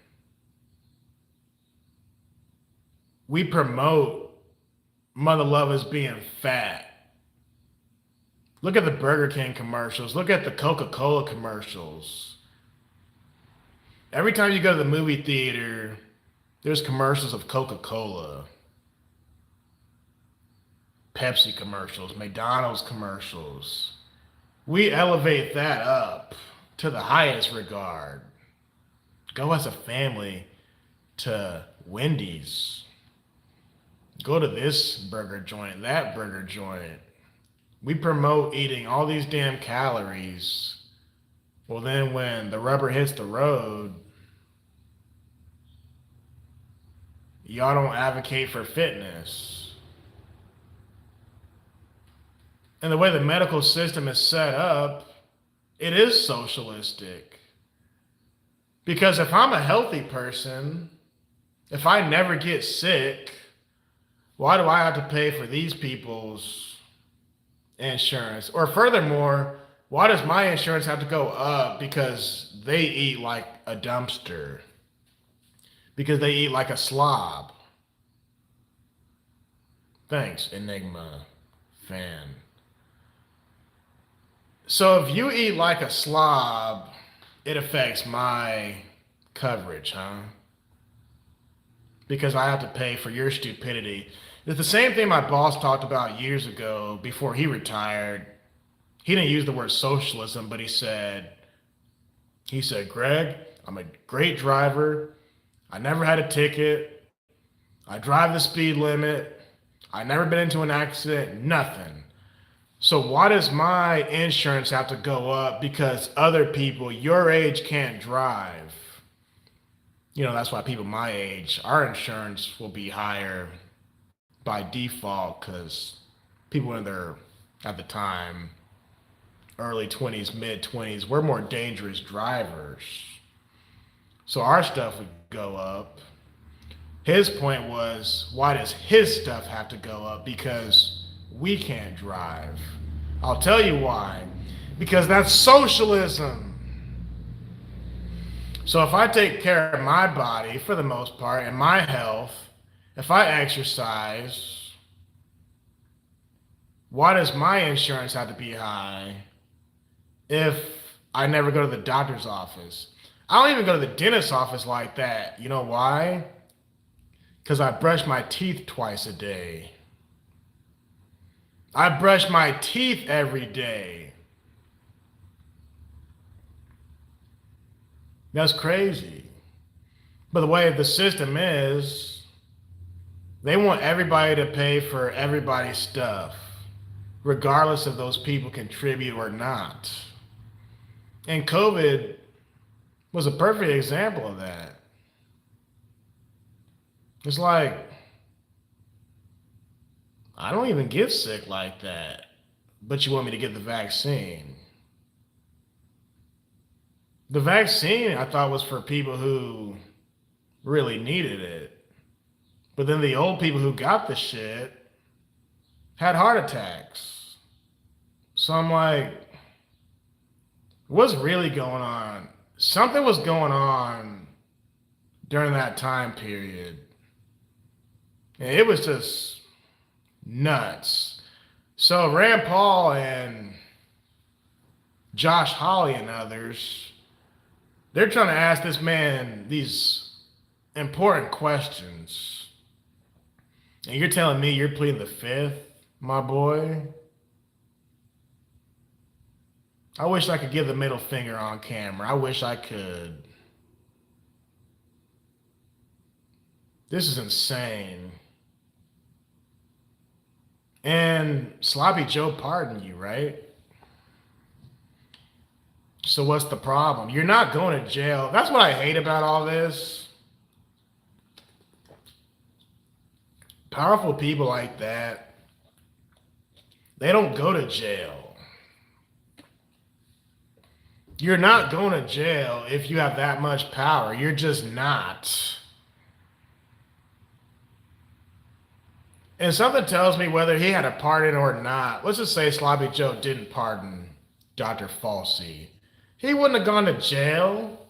we promote mother lovers being fat? Look at the Burger King commercials. Look at the Coca-Cola commercials. Every time you go to the movie theater, there's commercials of Coca-Cola, Pepsi commercials, McDonald's commercials. We elevate that up to the highest regard. Go as a family to Wendy's. Go to this burger joint, that burger joint. We promote eating all these damn calories. Well, then when the rubber hits the road, y'all don't advocate for fitness. And the way the medical system is set up, it is socialistic. Because if I'm a healthy person, if I never get sick, why do I have to pay for these people's insurance? Or furthermore, why does my insurance have to go up because they eat like a dumpster? Because they eat like a slob? Thanks, Enigma fan. So if you eat like a slob, it affects my coverage, huh? Because I have to pay for your stupidity. It's the same thing my boss talked about years ago before he retired. He didn't use the word socialism, but he said, Greg, I'm a great driver. I never had a ticket. I drive the speed limit. I never been into an accident, nothing. So why does my insurance have to go up because other people your age can't drive? You know, that's why people my age, our insurance will be higher by default because people in their, at the time, early 20s, mid 20s, we're more dangerous drivers. So our stuff would go up. His point was, why does his stuff have to go up? Because we can't drive. I'll tell you why. Because that's socialism. So if I take care of my body, for the most part, and my health, if I exercise, why does my insurance have to be high if I never go to the doctor's office? I don't even go to the dentist's office like that. You know why? Because I brush my teeth twice a day. I brush my teeth every day. That's crazy. But the way the system is, they want everybody to pay for everybody's stuff, regardless if those people contribute or not. And COVID was a perfect example of that. It's like, I don't even get sick like that, but you want me to get the vaccine. The vaccine, I thought, was for people who really needed it. But then the old people who got the shit had heart attacks. So I'm like, what's really going on? Something was going on during that time period. And it was just nuts. So Rand Paul and Josh Hawley and others, they're trying to ask this man these important questions. And you're telling me you're pleading the fifth, my boy? I wish I could give the middle finger on camera. I wish I could. This is insane. And Sloppy Joe pardoned you, right? So what's the problem? You're not going to jail. That's what I hate about all this. Powerful people like that, they don't go to jail. You're not going to jail if you have that much power. You're just not. And something tells me whether he had a pardon or not. Let's just say Sloppy Joe didn't pardon Dr. Falsey. He wouldn't have gone to jail.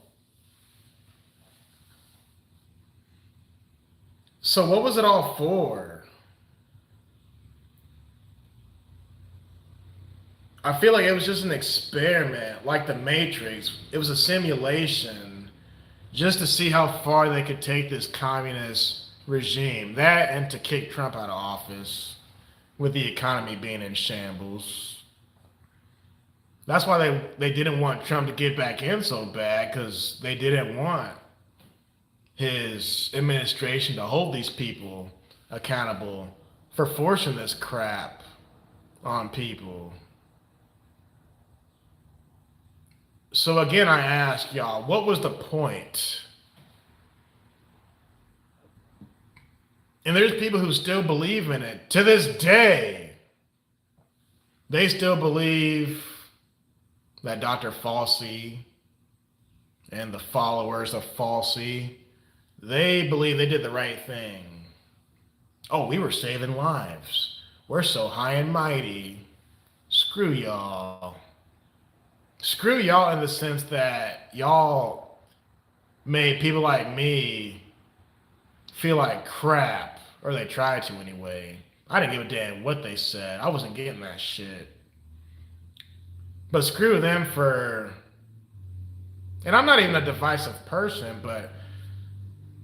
So what was it all for? I feel like it was just an experiment, like the Matrix. It was a simulation just to see how far they could take this communist regime. That and to kick Trump out of office with the economy being in shambles. That's why they didn't want Trump to get back in so bad, because they didn't want his administration to hold these people accountable for forcing this crap on people. So again, I ask y'all, what was the point? And there's people who still believe in it. To this day, they still believe that Dr. Falsey and the followers of Falsey, they believe they did the right thing. Oh, we were saving lives. We're so high and mighty. Screw y'all. Screw y'all in the sense that y'all made people like me feel like crap, or they tried to anyway. I didn't give a damn what they said. I wasn't getting that shit. But screw them for, and I'm not even a divisive person, but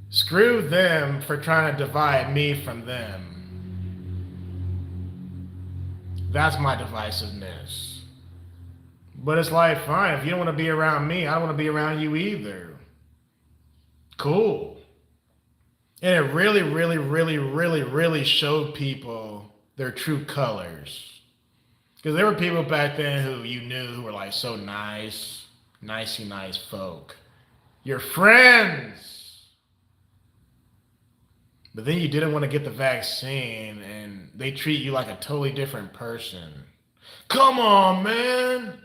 screw them for trying to divide me from them. That's my divisiveness. But it's like, fine, if you don't want to be around me, I don't want to be around you either. Cool. And it really, really, really, really, really showed people their true colors. Because there were people back then who you knew who were like so nice, nicey nice folk. Your friends. But then you didn't want to get the vaccine and they treat you like a totally different person. Come on, man.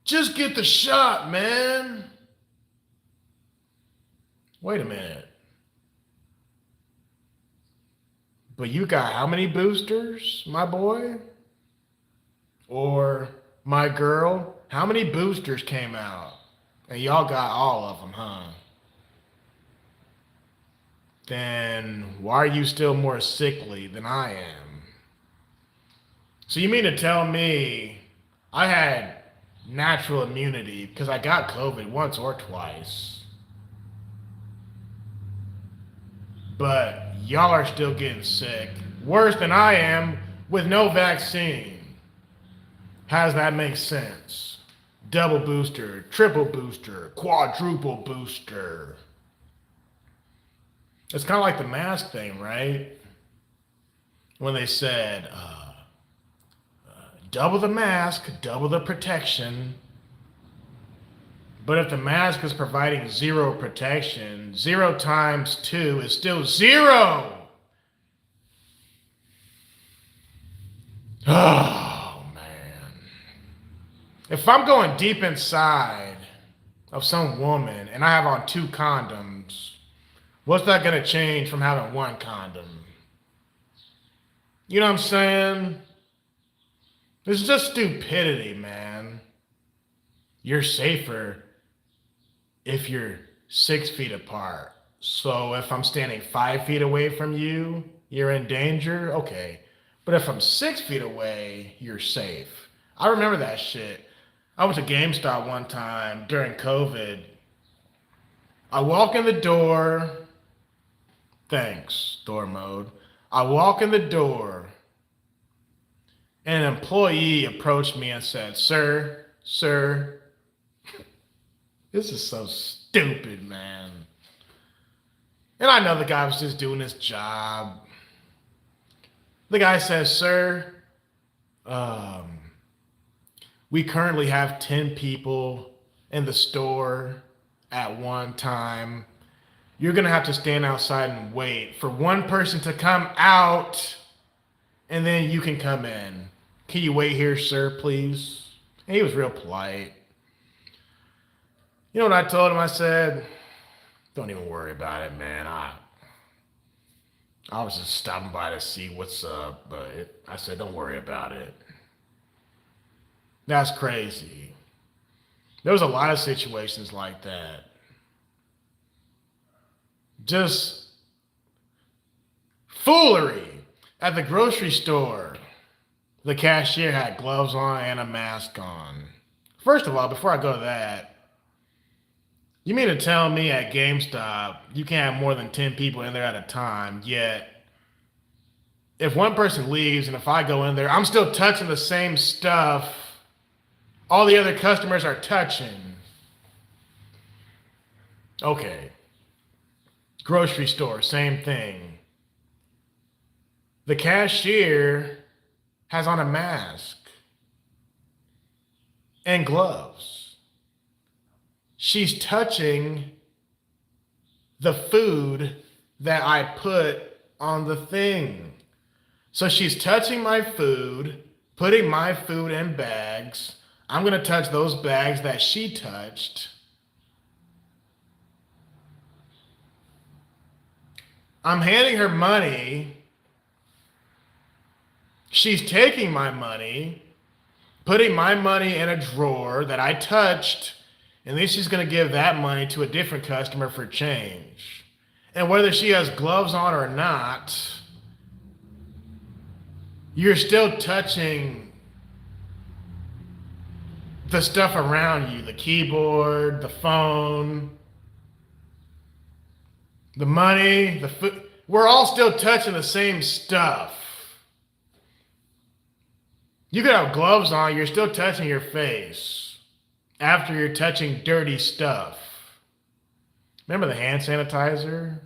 Just get the shot, man. Wait a minute. But you got how many boosters, my boy? Or my girl? How many boosters came out? And y'all got all of them, huh? Then why are you still more sickly than I am? So you mean to tell me I had natural immunity because I got COVID once or twice, but y'all are still getting sick worse than I am with no vaccine? How does that make sense? Double booster, triple booster, quadruple booster. It's kind of like the mask thing, right? When they said, double the mask, double the protection. But if the mask is providing zero protection, 0 times 2 is still 0. Oh, man. If I'm going deep inside of some woman and I have on 2 condoms, what's that going to change from having 1 condom? You know what I'm saying? It's just stupidity, man. You're safer if you're 6 feet apart. So if I'm standing 5 feet away from you, you're in danger? Okay. But if I'm 6 feet away, you're safe. I remember that shit. I went to GameStop one time during COVID. I walk in the door. Thanks, door mode. I walk in the door, and an employee approached me and said, Sir, this is so stupid, man. And I know the guy was just doing his job. The guy says, Sir, um, we currently have 10 people in the store at one time. You're going to have to stand outside and wait for one person to come out, and then you can come in. Can you wait here, sir, please? And he was real polite. You know what I told him? I said, don't even worry about it, man. I was just stopping by to see what's up, but I said, don't worry about it. That's crazy. There was a lot of situations like that. Just foolery. At the grocery store, the cashier had gloves on and a mask on. First of all, before I go to that, you mean to tell me at GameStop you can't have more than 10 people in there at a time, yet if one person leaves and if I go in there, I'm still touching the same stuff all the other customers are touching. Okay. Grocery store, same thing. The cashier has on a mask and gloves. She's touching the food that I put on the thing. So she's touching my food, putting my food in bags. I'm going to touch those bags that she touched. I'm handing her money. She's taking my money, putting my money in a drawer that I touched, and then she's going to give that money to a different customer for change. And whether she has gloves on or not, you're still touching the stuff around you, the keyboard, the phone, the money, the food. We're all still touching the same stuff. You could have gloves on, you're still touching your face after you're touching dirty stuff. Remember the hand sanitizer?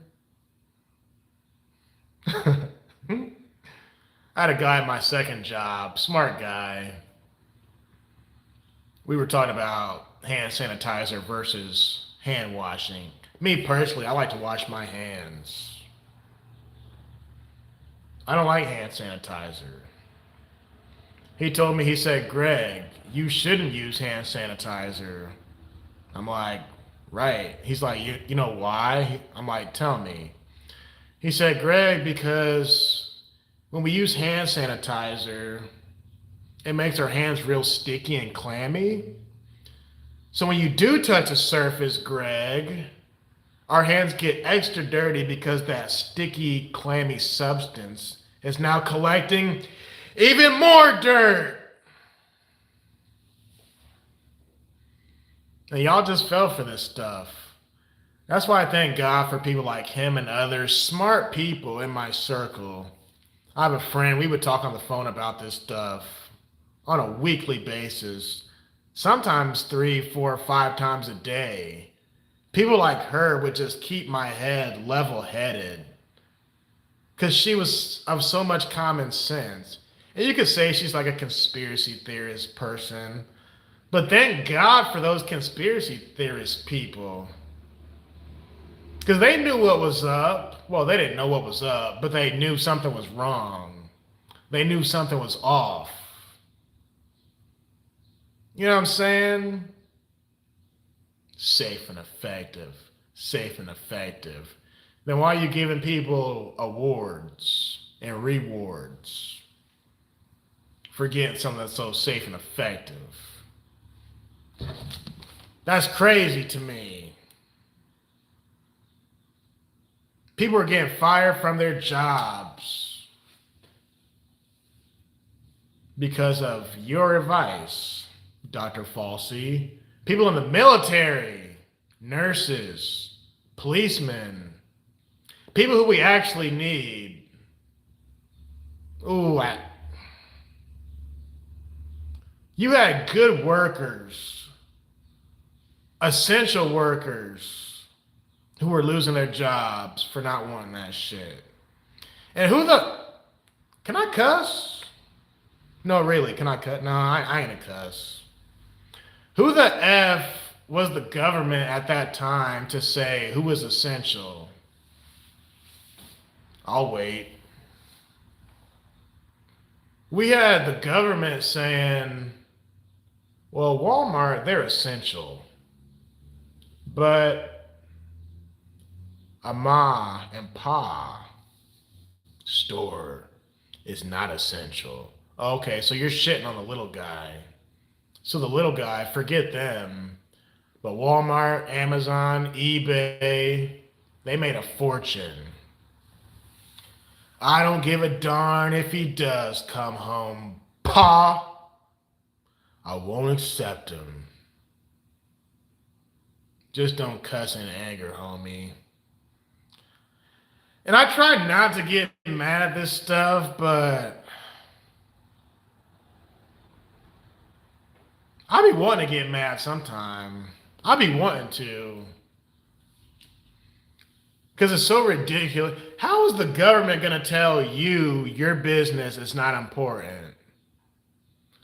I had a guy at my second job, smart guy. We were talking about hand sanitizer versus hand washing. Me personally, I like to wash my hands. I don't like hand sanitizer. He told me, he said, Greg, you shouldn't use hand sanitizer. I'm like, right. He's like, you know why? I'm like, tell me. He said, Greg, because when we use hand sanitizer, it makes our hands real sticky and clammy. So when you do touch a surface, Greg, our hands get extra dirty because that sticky, clammy substance is now collecting even more dirt. And y'all just fell for this stuff. That's why I thank God for people like him and others, smart people in my circle. I have a friend, we would talk on the phone about this stuff on a weekly basis, sometimes 3, 4, 5 times a day. People like her would just keep my head level-headed because she was of so much common sense. And you could say she's like a conspiracy theorist person, but thank God for those conspiracy theorist people. Because they knew what was up. Well, they didn't know what was up, but they knew something was wrong. They knew something was off. You know what I'm saying? Safe and effective. Safe and effective. Then why are you giving people awards and rewards for getting something that's so safe and effective? That's crazy to me. People are getting fired from their jobs because of your advice, Dr. Falsey. People in the military, nurses, policemen, people who we actually need. Ooh, you had good workers, essential workers who were losing their jobs for not wanting that shit. And can I cuss? No, really, can I cut? No, I ain't a cuss. Who the F was the government at that time to say who was essential? I'll wait. We had the government saying, well, Walmart, they're essential. But a ma and pa store is not essential. Okay, so you're shitting on the little guy. So the little guy, forget them. But Walmart, Amazon, eBay, they made a fortune. I don't give a darn if he does come home, pa. I won't accept him. Just don't cuss in anger, homie. And I try not to get mad at this stuff, but I be wanting to get mad sometime. I be wanting to. Because it's so ridiculous. How is the government going to tell you your business is not important?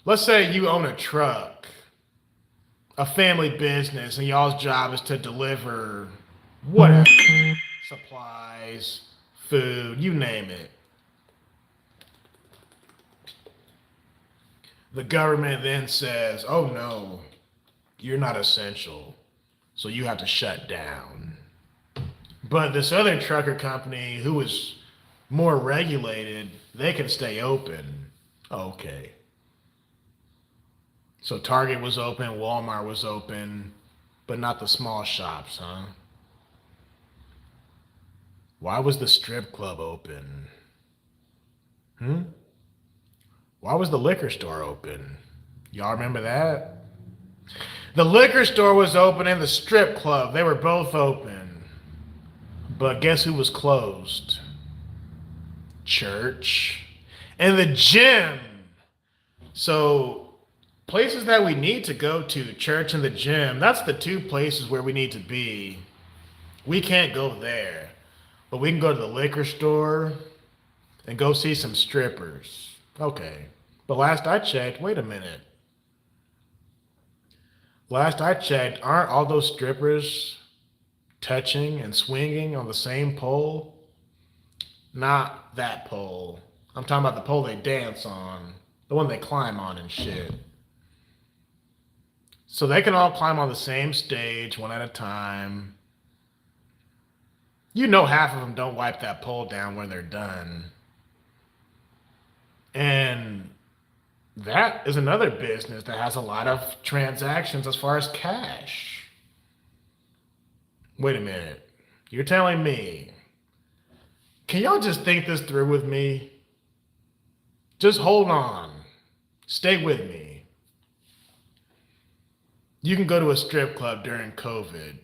Let's say you own a truck, a family business, and y'all's job is to deliver whatever, supplies, food, you name it. The government then says, oh no, you're not essential, so you have to shut down. But this other trucker company who is more regulated, they can stay open. Okay. So Target was open, Walmart was open, but not the small shops, huh? Why was the strip club open? Why was the liquor store open? Y'all remember that? The liquor store was open and the strip club, they were both open. But guess who was closed? Church and the gym. So places that we need to go to, church and the gym, that's the two places where we need to be. We can't go there, but we can go to the liquor store and go see some strippers. Okay. But last I checked, wait a minute. Last I checked, aren't all those strippers touching and swinging on the same pole? Not that pole. I'm talking about the pole they dance on, the one they climb on and shit. So they can all climb on the same stage one at a time. You know half of them don't wipe that pole down when they're done. And that is another business that has a lot of transactions as far as cash. Wait a minute. You're telling me, can y'all just think this through with me? Just hold on. Stay with me. You can go to a strip club during COVID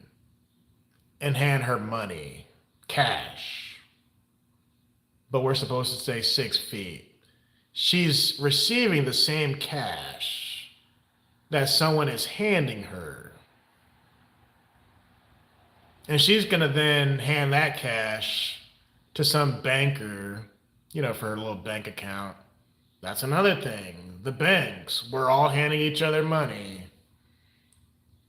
and hand her money, cash. But we're supposed to stay 6 feet. She's receiving the same cash that someone is handing her. And she's going to then hand that cash to some banker, for her little bank account. That's another thing. The banks, we're all handing each other money.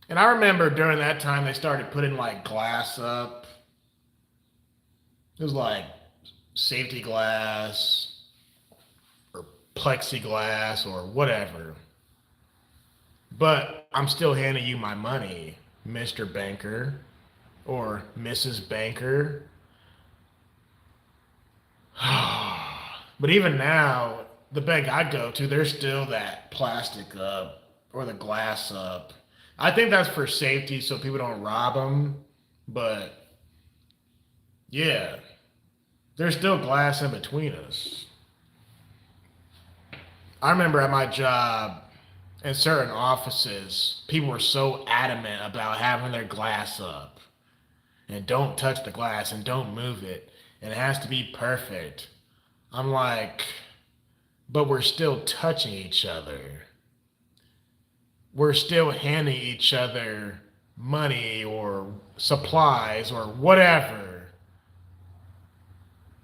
And I remember during that time, they started putting like glass up. It was like safety glass or plexiglass or whatever. But I'm still handing you my money, Mr. Banker. Or Mrs. Banker. But even now, the bank I go to, there's still that plastic up or the glass up. I think that's for safety so people don't rob them. But yeah, There's still glass in between us. I remember at my job, in certain offices, people were so adamant about having their glass up and don't touch the glass and don't move it and it has to be perfect. I'm like, but we're still touching each other. We're still handing each other money or supplies or whatever.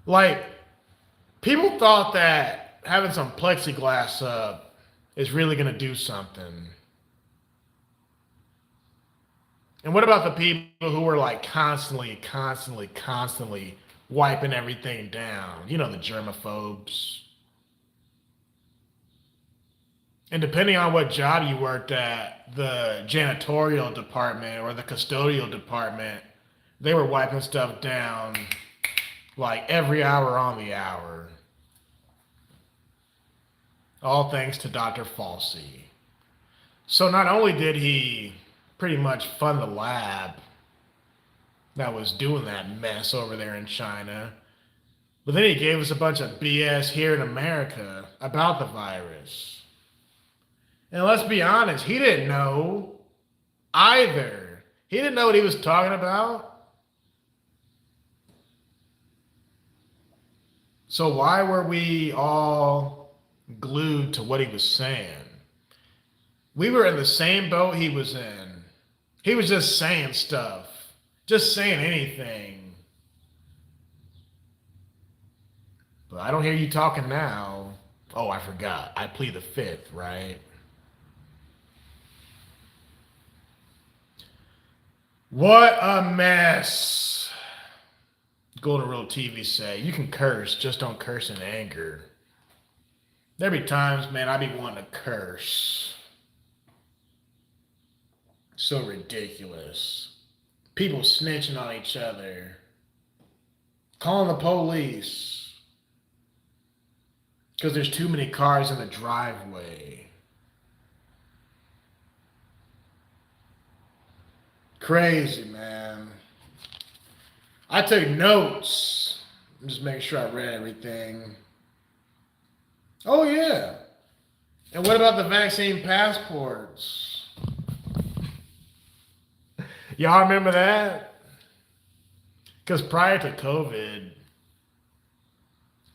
Like, people thought that having some plexiglass up is really going to do something. And what about the people who were like constantly wiping everything down? You know, the germaphobes. And depending on what job you worked at, the janitorial department or the custodial department, they were wiping stuff down like every hour on the hour. All thanks to Dr. Falsey. So not only did he pretty much fund the lab that was doing that mess over there in China, but then he gave us a bunch of BS here in America about the virus. And let's be honest, he didn't know either. He didn't know what he was talking about. So why were we all glued to what he was saying? We were in the same boat he was in. He was just saying stuff, just saying anything. But I don't hear you talking now. Oh, I forgot. I plead the fifth, right? What a mess. Golden Rule TV say, you can curse, just don't curse in anger. There be times, man, I be wanting to curse. So ridiculous. People snitching on each other. Calling the police. Because there's too many cars in the driveway. Crazy, man. I took notes. Just make sure I read everything. Oh, yeah. And what about the vaccine passports? Y'all remember that? Because prior to COVID,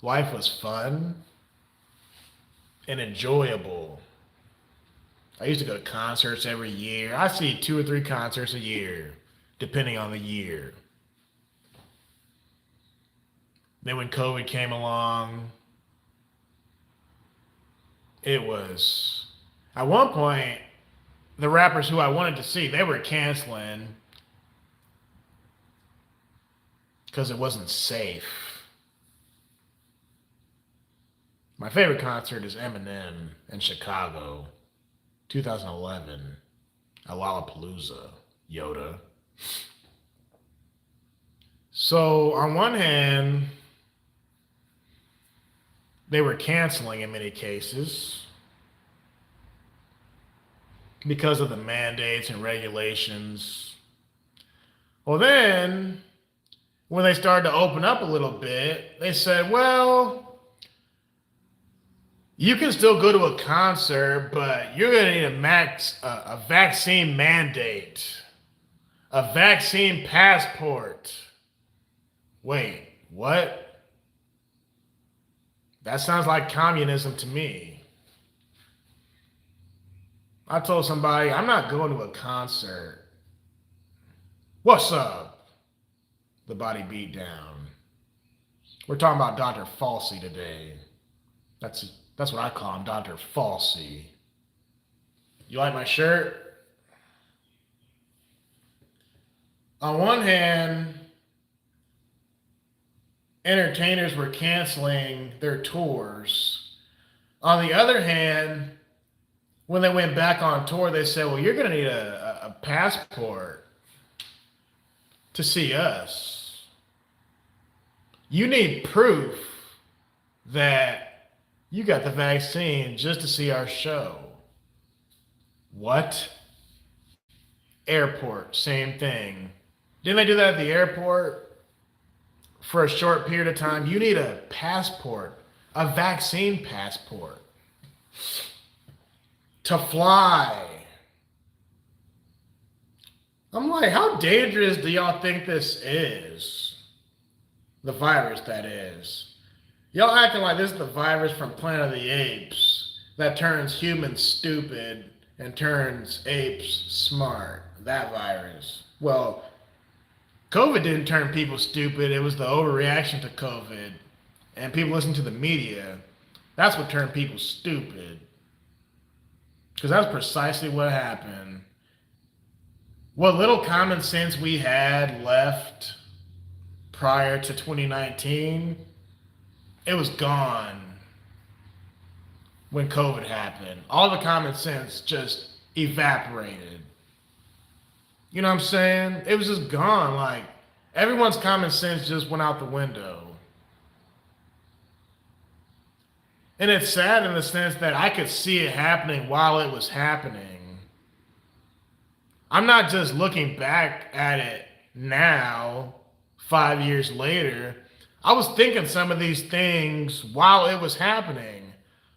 life was fun and enjoyable. I used to go to concerts every year. I see 2 or 3 concerts a year, depending on the year. Then when COVID came along, it was, at one point, the rappers who I wanted to see, they were canceling because it wasn't safe. My favorite concert is Eminem in Chicago, 2011, at Lollapalooza, Yoda. So on one hand, they were canceling in many cases because of the mandates and regulations. Well, then, when they started to open up a little bit, they said, well, you can still go to a concert, but you're going to need a vaccine mandate, a vaccine passport. Wait, what? That sounds like communism to me. I told somebody, I'm not going to a concert. What's up? The body beat down. We're talking about Dr. Falsey today. That's what I call him, Dr. Falsey. You like my shirt? On one hand, entertainers were canceling their tours. On the other hand, when they went back on tour, they said, well, you're going to need a passport to see us. You need proof that you got the vaccine just to see our show. What? Airport, same thing. Didn't they do that at the airport? for a short period of time, you need a passport, a vaccine passport to fly. I'm like, how dangerous do y'all think this is? The virus, that is. Y'all acting like this is the virus from Planet of the Apes that turns humans stupid and turns apes smart. That virus. Well, COVID didn't turn people stupid. It was the overreaction to COVID. And people listen to the media. That's what turned people stupid. Because that's precisely what happened. What little common sense we had left prior to 2019, it was gone when COVID happened. All the common sense just evaporated. You know what I'm saying? It was just gone. Like, everyone's common sense just went out the window. And it's sad in the sense that I could see it happening while it was happening. I'm not just looking back at it now, 5 years later. I was thinking some of these things while it was happening.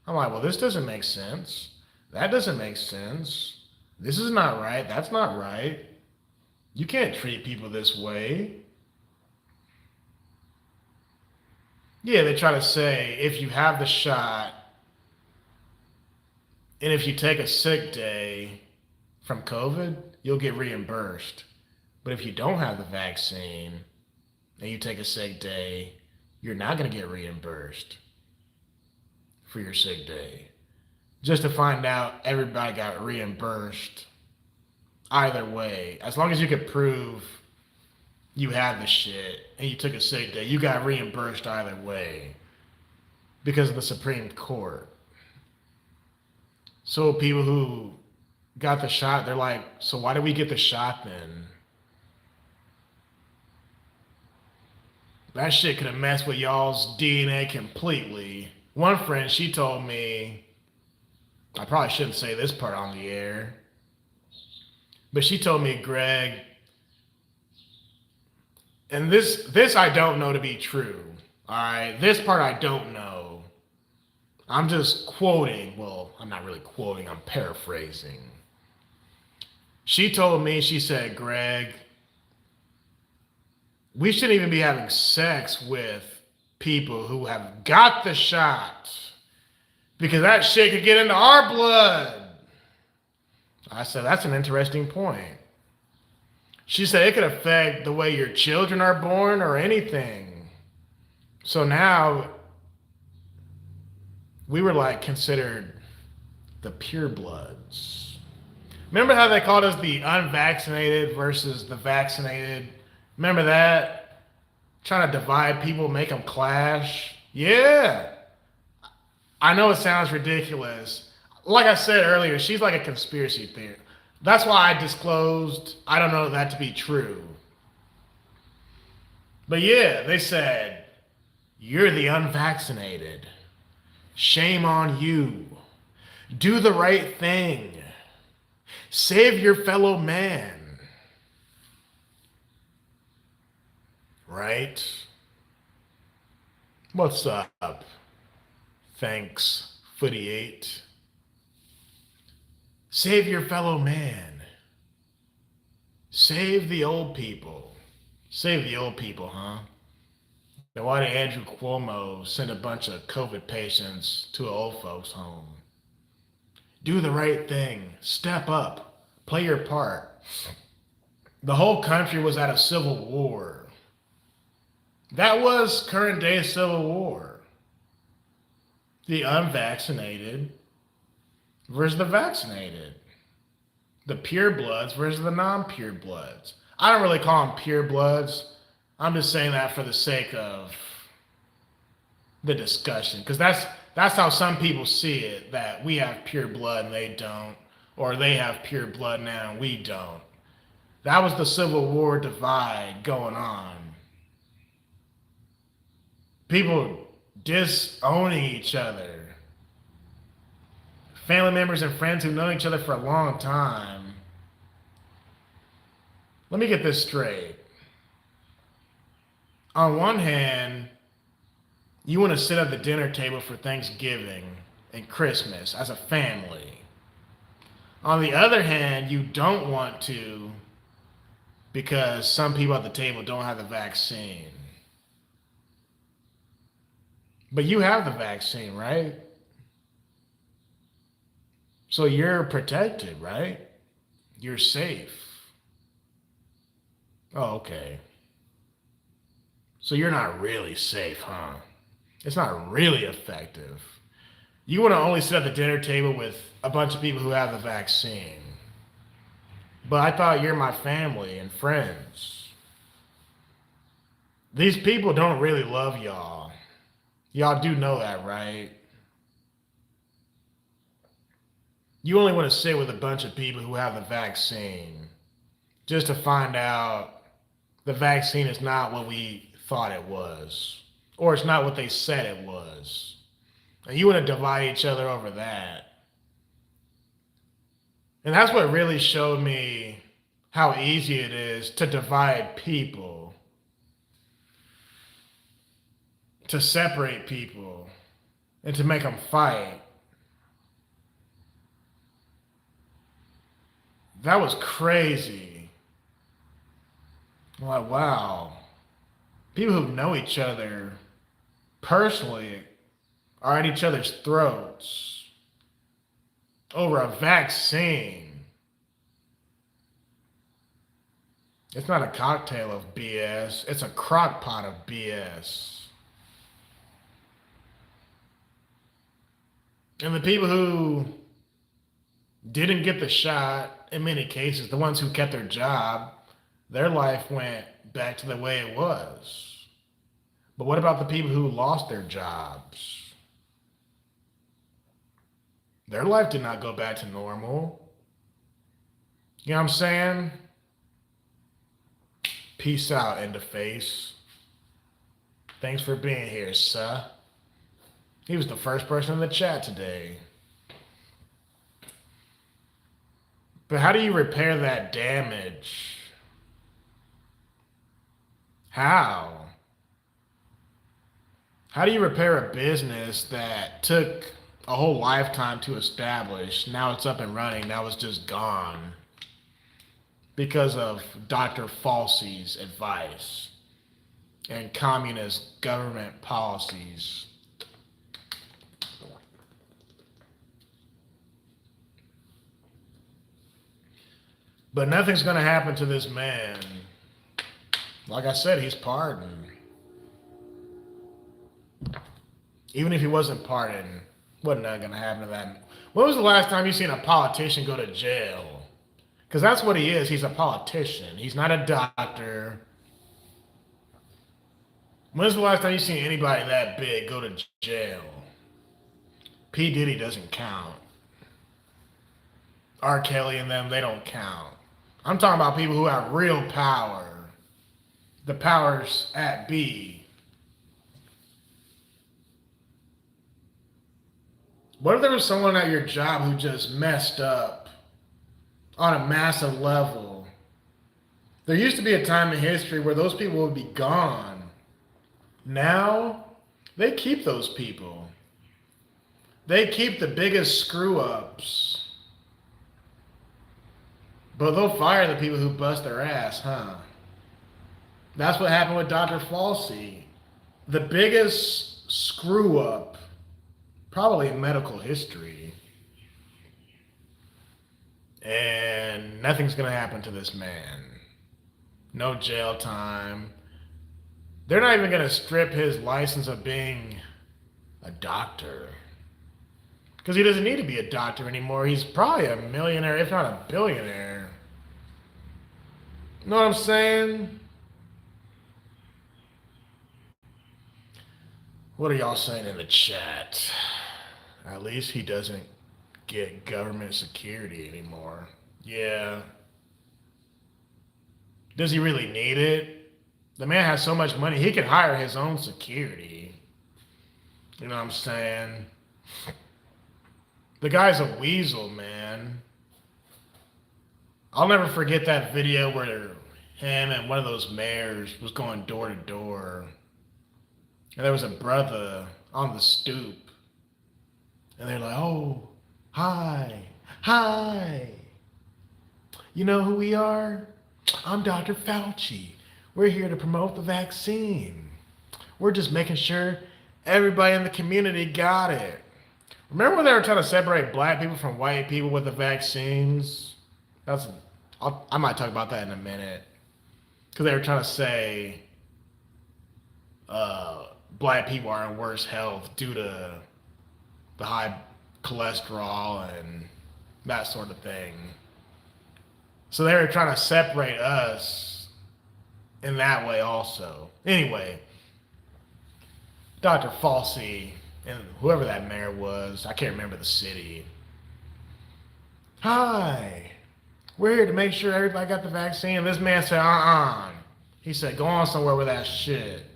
I'm like, well, this doesn't make sense. That doesn't make sense. This is not right. That's not right. You can't treat people this way. Yeah, they try to say if you have the shot and if you take a sick day from COVID, you'll get reimbursed. But if you don't have the vaccine and you take a sick day, you're not going to get reimbursed for your sick day. Just to find out everybody got reimbursed either way. As long as you could prove you had the shit and you took a sick day, you got reimbursed either way because of the Supreme Court. So people who got the shot, they're like, so why did we get the shot then? That shit could have messed with y'all's DNA completely. One friend, she told me, I probably shouldn't say this part on the air, but she told me, Greg, and this I don't know to be true, all right? This part I don't know. I'm just quoting. Well, I'm not really quoting. I'm paraphrasing. She told me, she said, Greg, we shouldn't even be having sex with people who have got the shot because that shit could get into our blood. I said, that's an interesting point. She said it could affect the way your children are born or anything. So now we were like considered the purebloods. Remember how they called us the unvaccinated versus the vaccinated? Remember that? Trying to divide people, make them clash. Yeah. I know it sounds ridiculous. Like I said earlier, she's like a conspiracy theorist. That's why I disclosed I don't know that to be true. But yeah, they said, you're the unvaccinated. Shame on you. Do the right thing. Save your fellow man. Right? What's up? Thanks, Footy 8. Save your fellow man. Save the old people. Save the old people, huh? Now, why did Andrew Cuomo send a bunch of COVID patients to an old folks' home? Do the right thing. Step up. Play your part. The whole country was at a civil war. That was current day civil war. The unvaccinated versus the vaccinated. The purebloods versus the non-purebloods. I don't really call them purebloods. I'm just saying that for the sake of the discussion. Because that's how some people see it, that we have pure blood and they don't. Or they have pure blood now and we don't. That was the Civil War divide going on. People disowning each other. Family members and friends who've known each other for a long time. Let me get this straight. On one hand, you want to sit at the dinner table for Thanksgiving and Christmas as a family. On the other hand, you don't want to because some people at the table don't have the vaccine. But you have the vaccine, right? So you're protected, right? You're safe. Oh, okay. So you're not really safe, huh? It's not really effective. You want to only sit at the dinner table with a bunch of people who have the vaccine. But I thought you're my family and friends. These people don't really love y'all. Y'all do know that, right? You only want to sit with a bunch of people who have the vaccine just to find out the vaccine is not what we thought it was, or it's not what they said it was. And you want to divide each other over that. And that's what really showed me how easy it is to divide people, to separate people, and to make them fight. That was crazy. I'm like, wow. People who know each other personally are at each other's throats over a vaccine. It's not a cocktail of BS. It's a crock pot of BS. And the people who didn't get the shot, in many cases, the ones who kept their job, their life went back to the way it was. But what about the people who lost their jobs? Their life did not go back to normal. You know what I'm saying? Peace out, end of face. Thanks for being here, sir. He was the first person in the chat today. But how do you repair that damage? How? How do you repair a business that took a whole lifetime to establish? Now it's up and running. Now it's just gone because of Dr. Falsey's advice and communist government policies. But nothing's going to happen to this man. Like I said, he's pardoned. Even if he wasn't pardoned, wasn't nothing going to happen to that. When was the last time you seen a politician go to jail? Because that's what he is. He's a politician. He's not a doctor. When's the last time you seen anybody that big go to jail? P. Diddy doesn't count. R. Kelly and them, they don't count. I'm talking about people who have real power. The powers at be. What if there was someone at your job who just messed up on a massive level? There used to be a time in history where those people would be gone. Now, they keep those people. They keep the biggest screw-ups. But they'll fire the people who bust their ass, huh? That's what happened with Dr. Falsey. The biggest screw-up, probably in medical history. And nothing's going to happen to this man. No jail time. They're not even going to strip his license of being a doctor. Because he doesn't need to be a doctor anymore. He's probably a millionaire, if not a billionaire. You know what I'm saying? What are y'all saying in the chat? At least he doesn't get government security anymore. Yeah. Does he really need it? The man has so much money, he can hire his own security. You know what I'm saying? The guy's a weasel, man. I'll never forget that video where him and one of those mayors was going door to door, and there was a brother on the stoop, and they're like, "Oh, hi, hi. You know who we are? I'm Dr. Fauci. We're here to promote the vaccine. We're just making sure everybody in the community got it." Remember when they were trying to separate black people from white people with the vaccines? That's I might talk about that in a minute. Because they were trying to say black people are in worse health due to the high cholesterol and that sort of thing. So they were trying to separate us in that way also. Anyway, Dr. Falsey and whoever that mayor was, I can't remember the city. "Hi, we're here to make sure everybody got the vaccine." And this man said, He said, "Go on somewhere with that shit."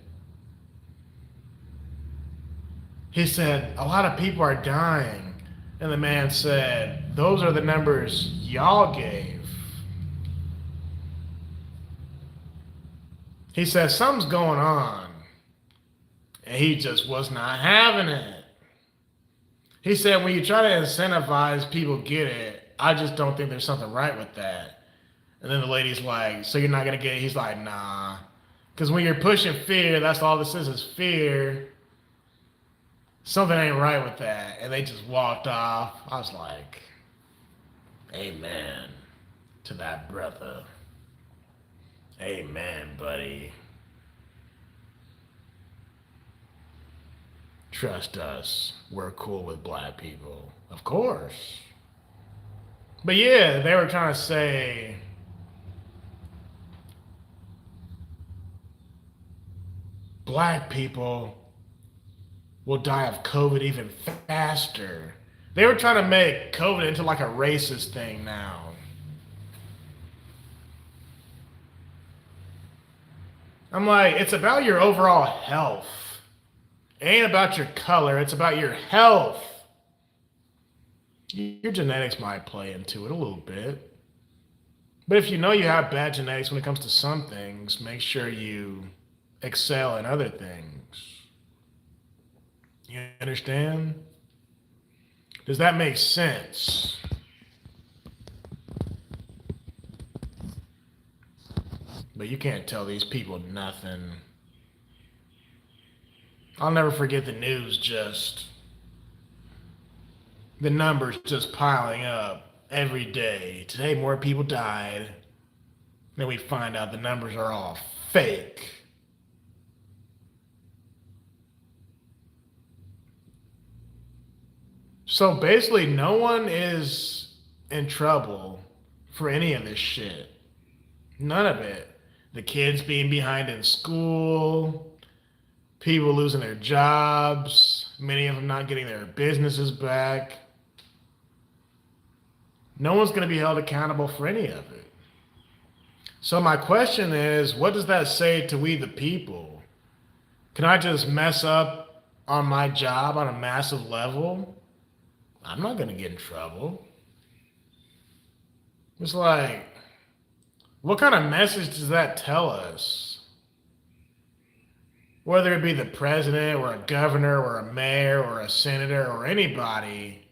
He said, "A lot of people are dying." And the man said, "Those are the numbers y'all gave." He said, "Something's going on." And he just was not having it. He said, "When you try to incentivize people get it, I just don't think there's something right with that." And then the lady's like, "So you're not going to get it?" He's like, "Nah. Because when you're pushing fear, that's all this is fear. Something ain't right with that." And they just walked off. I was like, amen to that, brother. Amen, buddy. Trust us. We're cool with black people. Of course. But yeah, they were trying to say black people will die of COVID even faster. They were trying to make COVID into like a racist thing now. I'm like, it's about your overall health. It ain't about your color, it's about your health. Your genetics might play into it a little bit. But if you know you have bad genetics when it comes to some things, make sure you excel in other things. You understand? Does that make sense? But you can't tell these people nothing. I'll never forget the news the numbers just piling up every day. Today more people died. Then we find out the numbers are all fake. So basically no one is in trouble for any of this shit. None of it. The kids being behind in school, people losing their jobs, many of them not getting their businesses back. No one's going to be held accountable for any of it. So my question is, what does that say to we the people? Can I just mess up on my job on a massive level? I'm not going to get in trouble. It's like, what kind of message does that tell us? Whether it be the president or a governor or a mayor or a senator or anybody,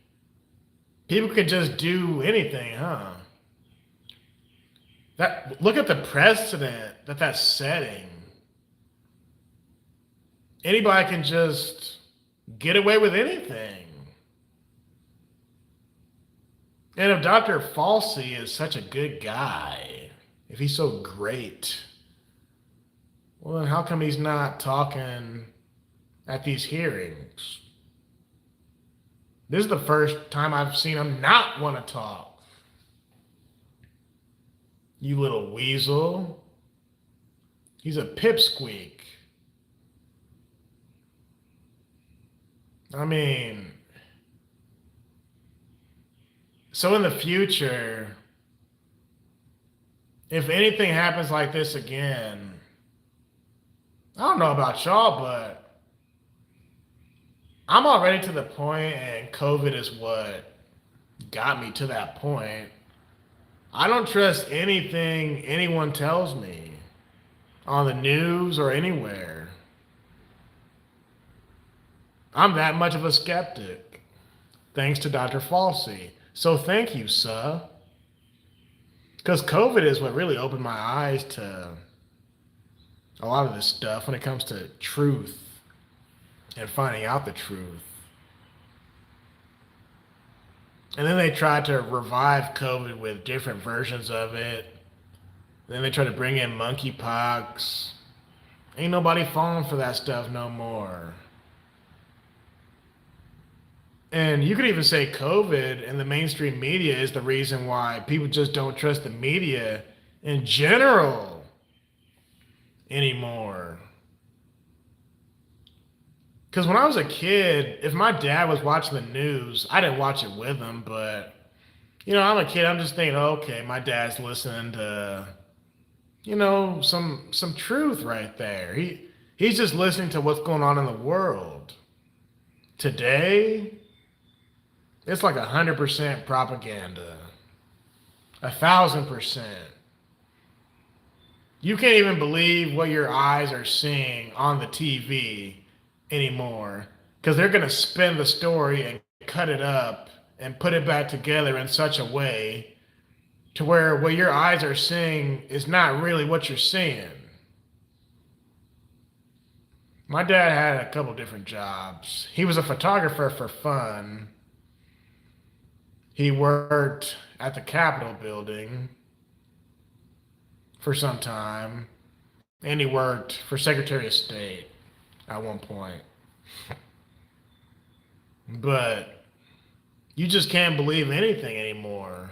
people could just do anything, huh? Look at the precedent that's setting. Anybody can just get away with anything. And if Dr. Falsey is such a good guy, if he's so great, well then how come he's not talking at these hearings? This is the first time I've seen him not want to talk. You little weasel. He's a pipsqueak. I mean, so in the future, if anything happens like this again, I don't know about y'all, but I'm already to the point, and COVID is what got me to that point. I don't trust anything anyone tells me on the news or anywhere. I'm that much of a skeptic, thanks to Dr. Falsey. So thank you, sir. Because COVID is what really opened my eyes to a lot of this stuff when it comes to truth and finding out the truth. And then they tried to revive COVID with different versions of it. Then they tried to bring in monkeypox. Ain't nobody falling for that stuff no more. And you could even say COVID and the mainstream media is the reason why people just don't trust the media in general anymore. Because when I was a kid, if my dad was watching the news, I didn't watch it with him, but, I'm a kid. I'm just thinking, okay, my dad's listening to, some truth right there. He's just listening to what's going on in the world. Today, it's like 100% propaganda. 1,000%. You can't even believe what your eyes are seeing on the TV anymore, because they're going to spin the story and cut it up and put it back together in such a way to where what your eyes are seeing is not really what you're seeing. My dad had a couple different jobs. He was a photographer for fun. He worked at the Capitol building for some time, and he worked for Secretary of State at one point. But you just can't believe anything anymore.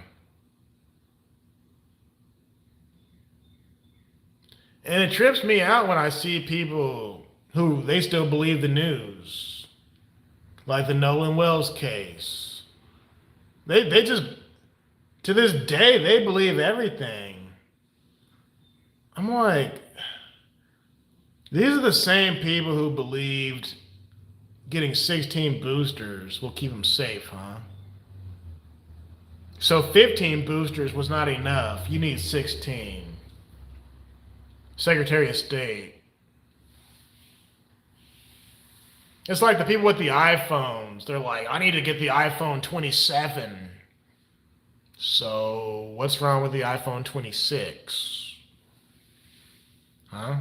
And it trips me out when I see people who they still believe the news. Like the Nolan Wells case. They just, to this day, they believe everything. I'm like, these are the same people who believed getting 16 boosters will keep them safe, huh? So 15 boosters was not enough. You need 16. Secretary of State. It's like the people with the iPhones. They're like, I need to get the iPhone 27. So what's wrong with the iPhone 26? Huh?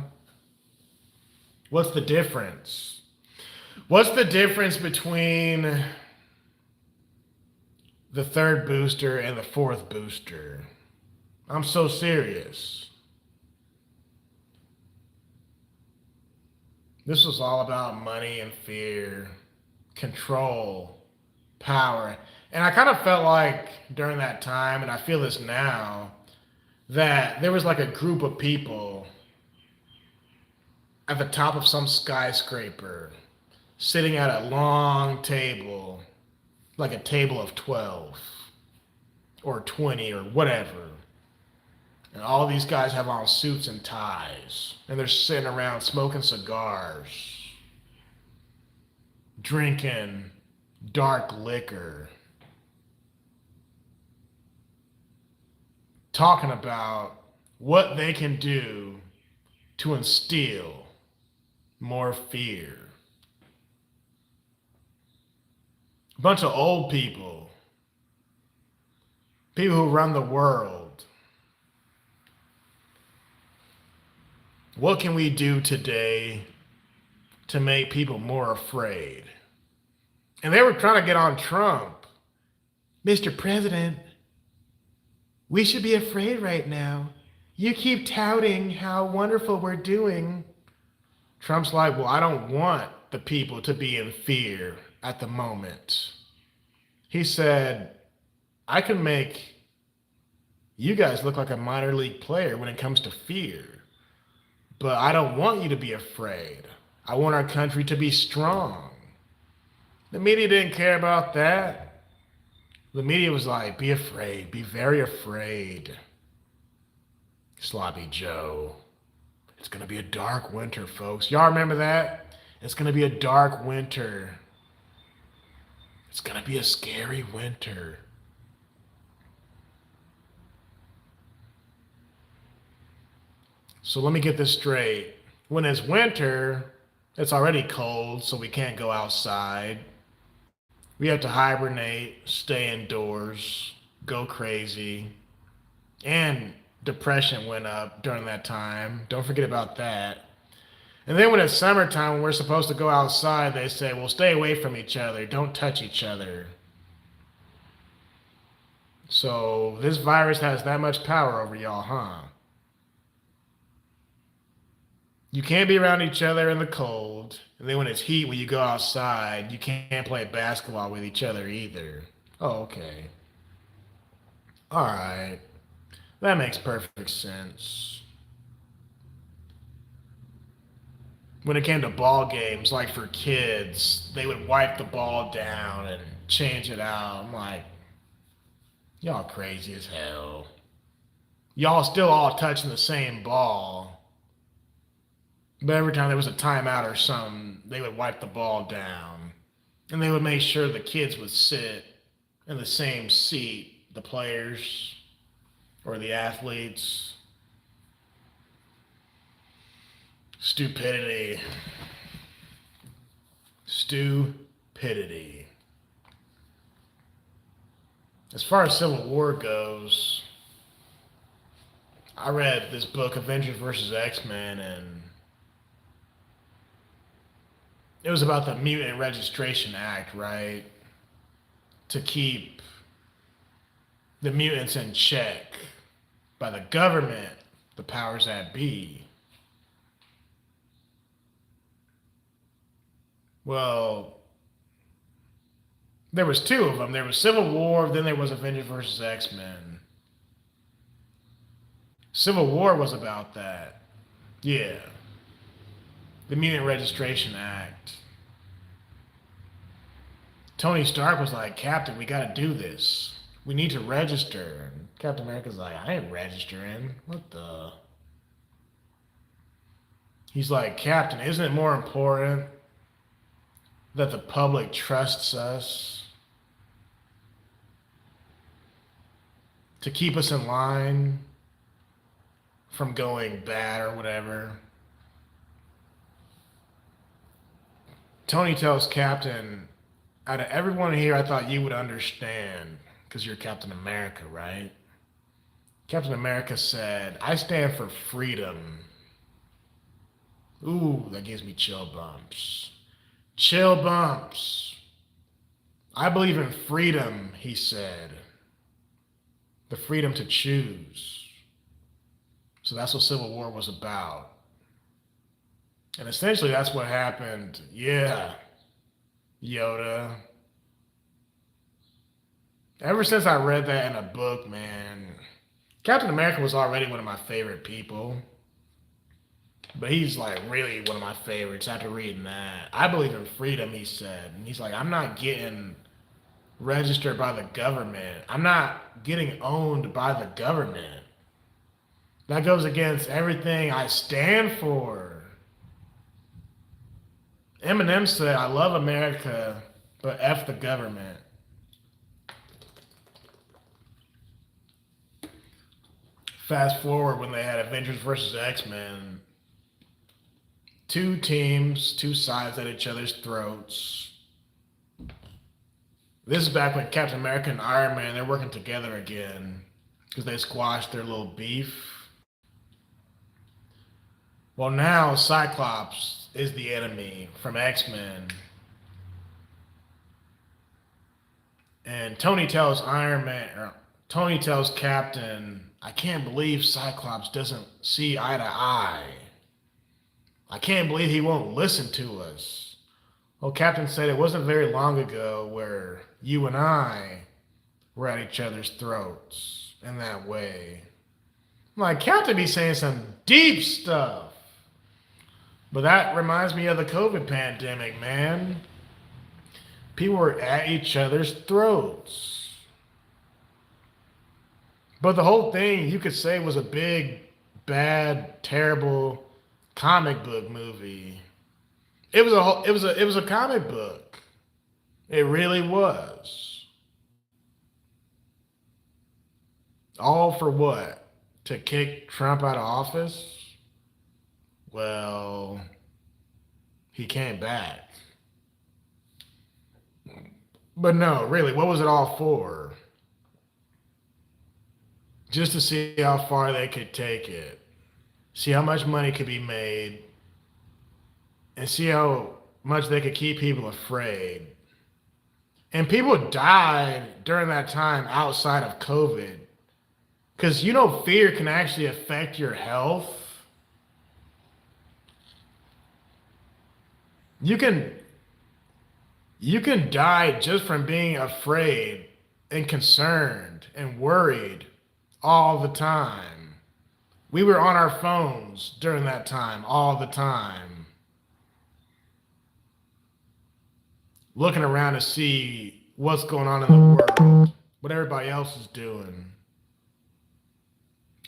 What's the difference? What's the difference between the third booster and the fourth booster? I'm so serious. This was all about money and fear, control, power. And I kind of felt like during that time, and I feel this now, that there was like a group of people at the top of some skyscraper, sitting at a long table, like a table of 12 or 20 or whatever. And all these guys have on suits and ties, and they're sitting around smoking cigars, drinking dark liquor, talking about what they can do to instill more fear. A bunch of old people, people who run the world. What can we do today to make people more afraid? And they were trying to get on Trump. Mr. President, we should be afraid right now. You keep touting how wonderful we're doing. Trump's like, well, I don't want the people to be in fear at the moment. He said, I can make you guys look like a minor league player when it comes to fear. But I don't want you to be afraid. I want our country to be strong. The media didn't care about that. The media was like, be afraid, be very afraid. Sloppy Joe. It's going to be a dark winter, folks. Y'all remember that? It's going to be a dark winter. It's going to be a scary winter. So let me get this straight. When it's winter, it's already cold, so we can't go outside. We have to hibernate, stay indoors, go crazy. And depression went up during that time. Don't forget about that. And then when it's summertime, when we're supposed to go outside, they say, well, stay away from each other. Don't touch each other. So this virus has that much power over y'all, huh? You can't be around each other in the cold. And then when it's heat, when you go outside, you can't play basketball with each other either. Oh, okay. All right. That makes perfect sense. When it came to ball games, like for kids, they would wipe the ball down and change it out. I'm like, y'all crazy as hell. Y'all still all touching the same ball. But every time there was a timeout or something, they would wipe the ball down. And they would make sure the kids would sit in the same seat, the players or the athletes. Stupidity. Stupidity. As far as Civil War goes, I read this book, Avengers versus X-Men, and it was about the Mutant Registration Act, right? To keep the mutants in check by the government, the powers that be. Well, there was two of them. There was Civil War, then there was Avengers versus X-Men. Civil War was about that. Yeah. The Mutant Registration Act. Tony Stark was like, Captain, we gotta do this. We need to register. And Captain America's like, I ain't registering. What the? He's like, Captain, isn't it more important that the public trusts us to keep us in line from going bad or whatever? Tony tells Captain, out of everyone here, I thought you would understand because you're Captain America, right? Captain America said, I stand for freedom. Ooh, that gives me chill bumps. Chill bumps. I believe in freedom, he said. The freedom to choose. So that's what Civil War was about. And essentially that's what happened. Yeah, Yoda. Ever since I read that in a book, man, Captain America was already one of my favorite people. But he's like really one of my favorites after reading that. I believe in freedom, he said. And he's like, I'm not getting registered by the government. I'm not getting owned by the government. That goes against everything I stand for. Eminem said, I love America, but F the government. Fast forward when they had Avengers versus X-Men. Two teams, two sides at each other's throats. This is back when Captain America and Iron Man, they're working together again because they squashed their little beef. Well, now Cyclops is the enemy from X-Men. And Tony tells Captain, I can't believe Cyclops doesn't see eye to eye. I can't believe he won't listen to us. Well, Captain said it wasn't very long ago where you and I were at each other's throats in that way. I'm like, Captain be saying some deep stuff. But that reminds me of the COVID pandemic, man. People were at each other's throats. But the whole thing, you could say, was a big, bad, terrible comic book movie. It was a comic book. It really was. All for what? To kick Trump out of office? Well, he came back. But no, really, what was it all for? Just to see how far they could take it, see how much money could be made, and see how much they could keep people afraid. And people died during that time outside of COVID. Because fear can actually affect your health. You can you can die just from being afraid and concerned and worried all the time. We were on our phones during that time all the time, looking around to see what's going on in the world, what everybody else is doing.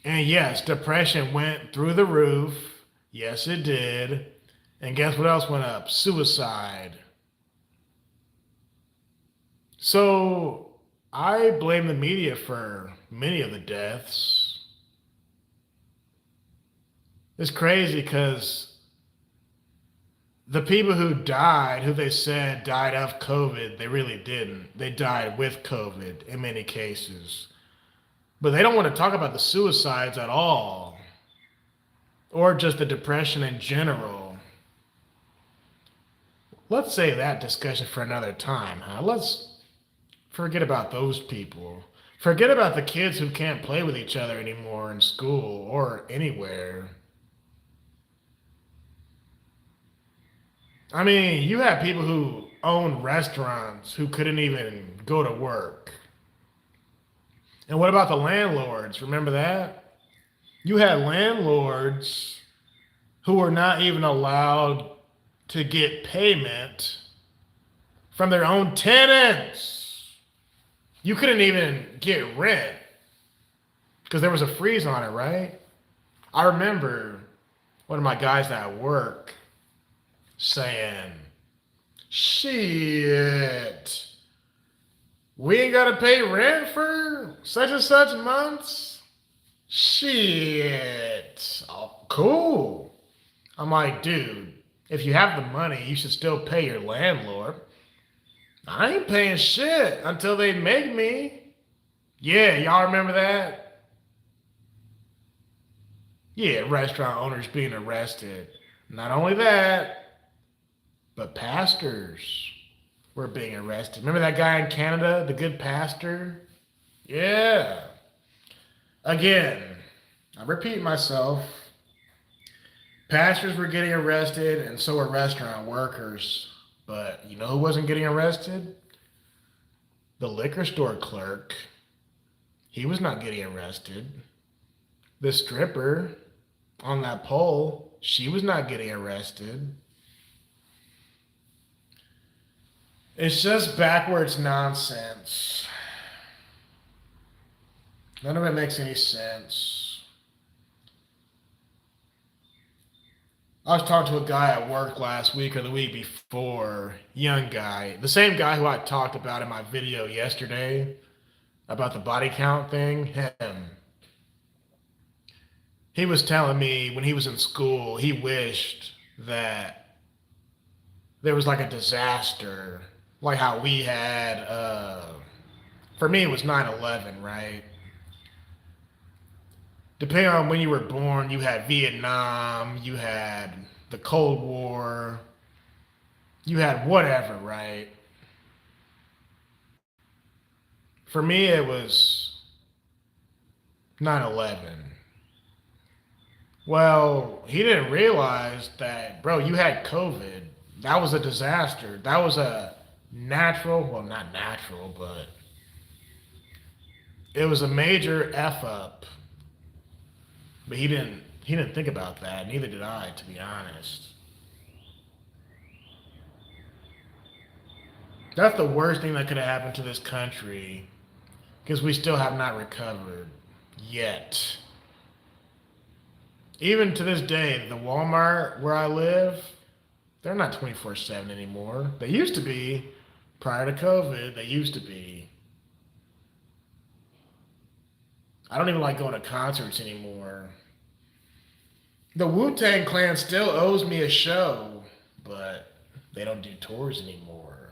And yes, depression went through the roof. Yes, it did. And guess what else went up? Suicide. So I blame the media for many of the deaths. It's crazy because the people who died, who they said died of COVID, they really didn't. They died with COVID in many cases. But they don't want to talk about the suicides at all, or just the depression in general. Let's save that discussion for another time, huh? Let's forget about those people. Forget about the kids who can't play with each other anymore in school or anywhere. I mean, you have people who own restaurants who couldn't even go to work. And what about the landlords? Remember that? You had landlords who were not even allowed to get payment from their own tenants. You couldn't even get rent because there was a freeze on it, right? I remember one of my guys at work saying, shit, we ain't got to pay rent for such and such months? Shit. Oh, cool. I'm like, dude, if you have the money, you should still pay your landlord. I ain't paying shit until they make me. Yeah, y'all remember that? Yeah, restaurant owners being arrested. Not only that, but pastors were being arrested. Remember that guy in Canada, the good pastor? Yeah. Again, I repeat myself. Pastors were getting arrested, and so were restaurant workers. But you know who wasn't getting arrested? The liquor store clerk. He was not getting arrested. The stripper on that pole, she was not getting arrested. It's just backwards nonsense. None of it makes any sense. I was talking to a guy at work last week or the week before, young guy, the same guy who I talked about in my video yesterday about the body count thing, him. He was telling me when he was in school, he wished that there was like a disaster, like how we had, for me it was 9/11, right? Depending on when you were born, you had Vietnam, you had the Cold War, you had whatever, right? For me, it was 9/11. Well, he didn't realize that, bro, you had COVID. That was a disaster. That was a natural, well, not natural, but it was a major F up. But he didn't think about that. Neither did I, to be honest. That's the worst thing that could have happened to this country because we still have not recovered yet. Even to this day, the Walmart where I live, they're not 24/7 anymore. They used to be prior to COVID. They used to be. I don't even like going to concerts anymore. The Wu-Tang Clan still owes me a show, but they don't do tours anymore.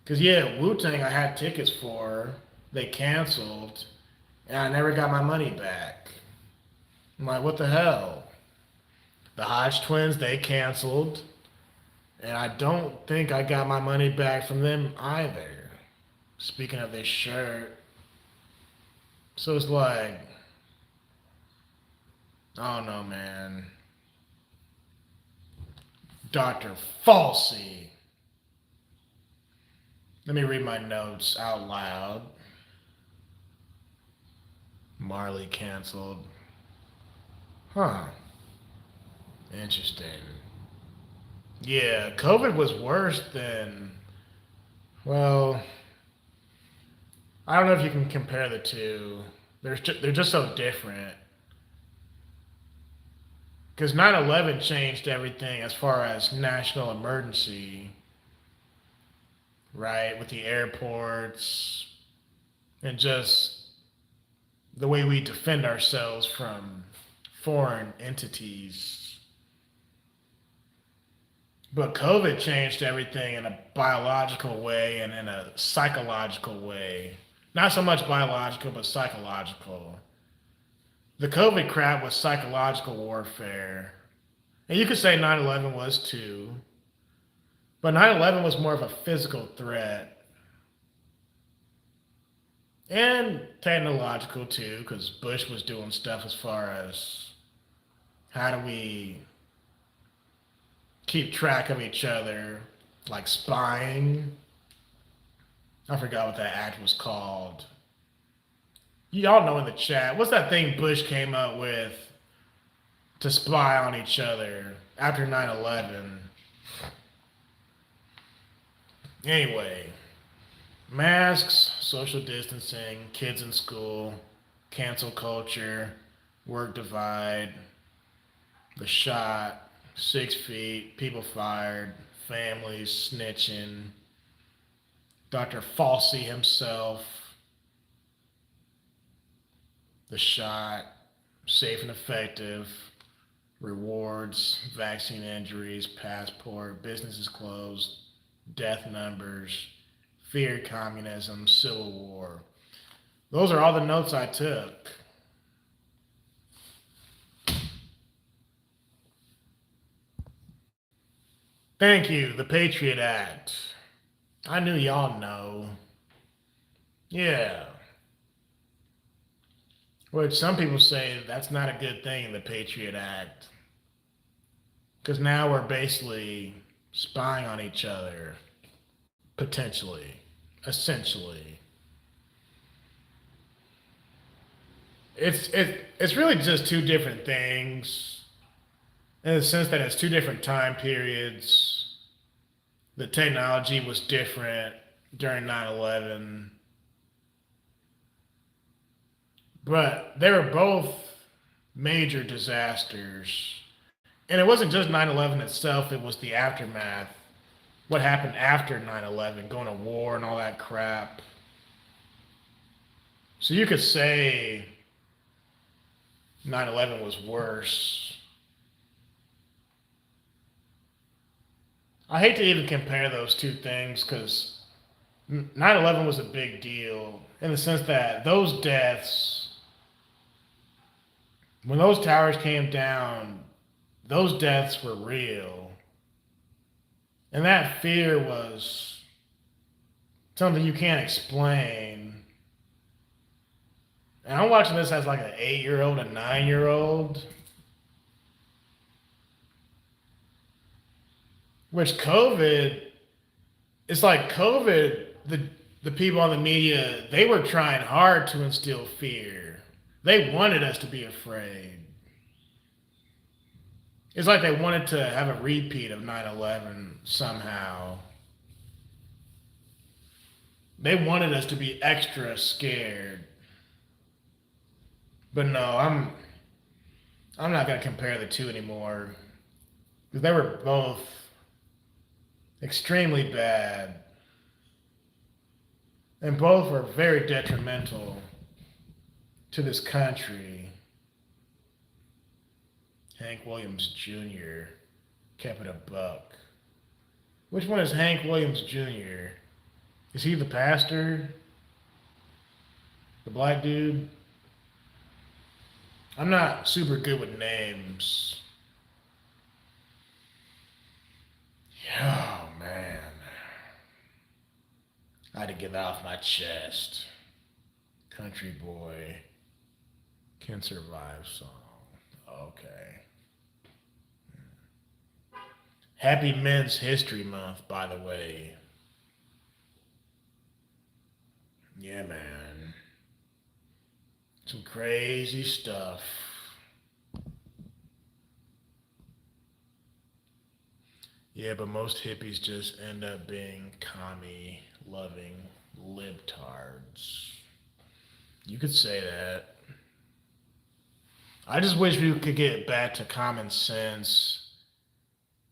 Cause yeah, Wu-Tang I had tickets for, they canceled, and I never got my money back. I'm like, what the hell? The Hodge Twins, they canceled, and I don't think I got my money back from them either. Speaking of this shirt, so it's like, I don't know, man. Dr. Falsey. Let me read my notes out loud. Marley canceled. Huh. Interesting. Yeah, COVID was worse than, well, I don't know if you can compare the two. They're just so different. Because 9/11 changed everything as far as national emergency, right? With the airports and just the way we defend ourselves from foreign entities. But COVID changed everything in a biological way and in a psychological way. Not so much biological, but psychological. The COVID crap was psychological warfare. And you could say 9/11 was too. But 9/11 was more of a physical threat. And technological too, because Bush was doing stuff as far as how do we keep track of each other, like spying. I forgot what that act was called. Y'all know in the chat. What's that thing Bush came up with to spy on each other after 9/11? Anyway, masks, social distancing, kids in school, cancel culture, work divide, the shot, 6 feet, people fired, families snitching, Dr. Falsey himself, the shot, safe and effective, rewards, vaccine injuries, passport, businesses closed, death numbers, fear communism, civil war. Those are all the notes I took. Thank you, the Patriot Act. I knew y'all know. Yeah. Which some people say that's not a good thing, the Patriot Act. Because now we're basically spying on each other, potentially, essentially. It's really just two different things in the sense that it's two different time periods. The technology was different during 9/11, but they were both major disasters. And it wasn't just 9/11 itself, it was the aftermath. What happened after 9/11, going to war and all that crap. So you could say 9/11 was worse. I hate to even compare those two things because 9/11 was a big deal in the sense that those deaths, when those towers came down, those deaths were real. And that fear was something you can't explain. And I'm watching this as like an 8-year-old, a 9-year-old. Which COVID, it's like COVID, the people on the media, they were trying hard to instill fear. They wanted us to be afraid. It's like they wanted to have a repeat of 9/11 somehow. They wanted us to be extra scared. But no, I'm not gonna compare the two anymore. Because they were both extremely bad. And both were very detrimental to this country. Hank Williams Jr. kept it a buck. Which one is Hank Williams Jr.? Is he the pastor? The black dude? I'm not super good with names. Oh, man. I had to get that off my chest. Country Boy Can Survive song. Okay. Happy Men's History Month, by the way. Yeah, man. Some crazy stuff. Yeah, but most hippies just end up being commie-loving libtards. You could say that. I just wish we could get back to common sense,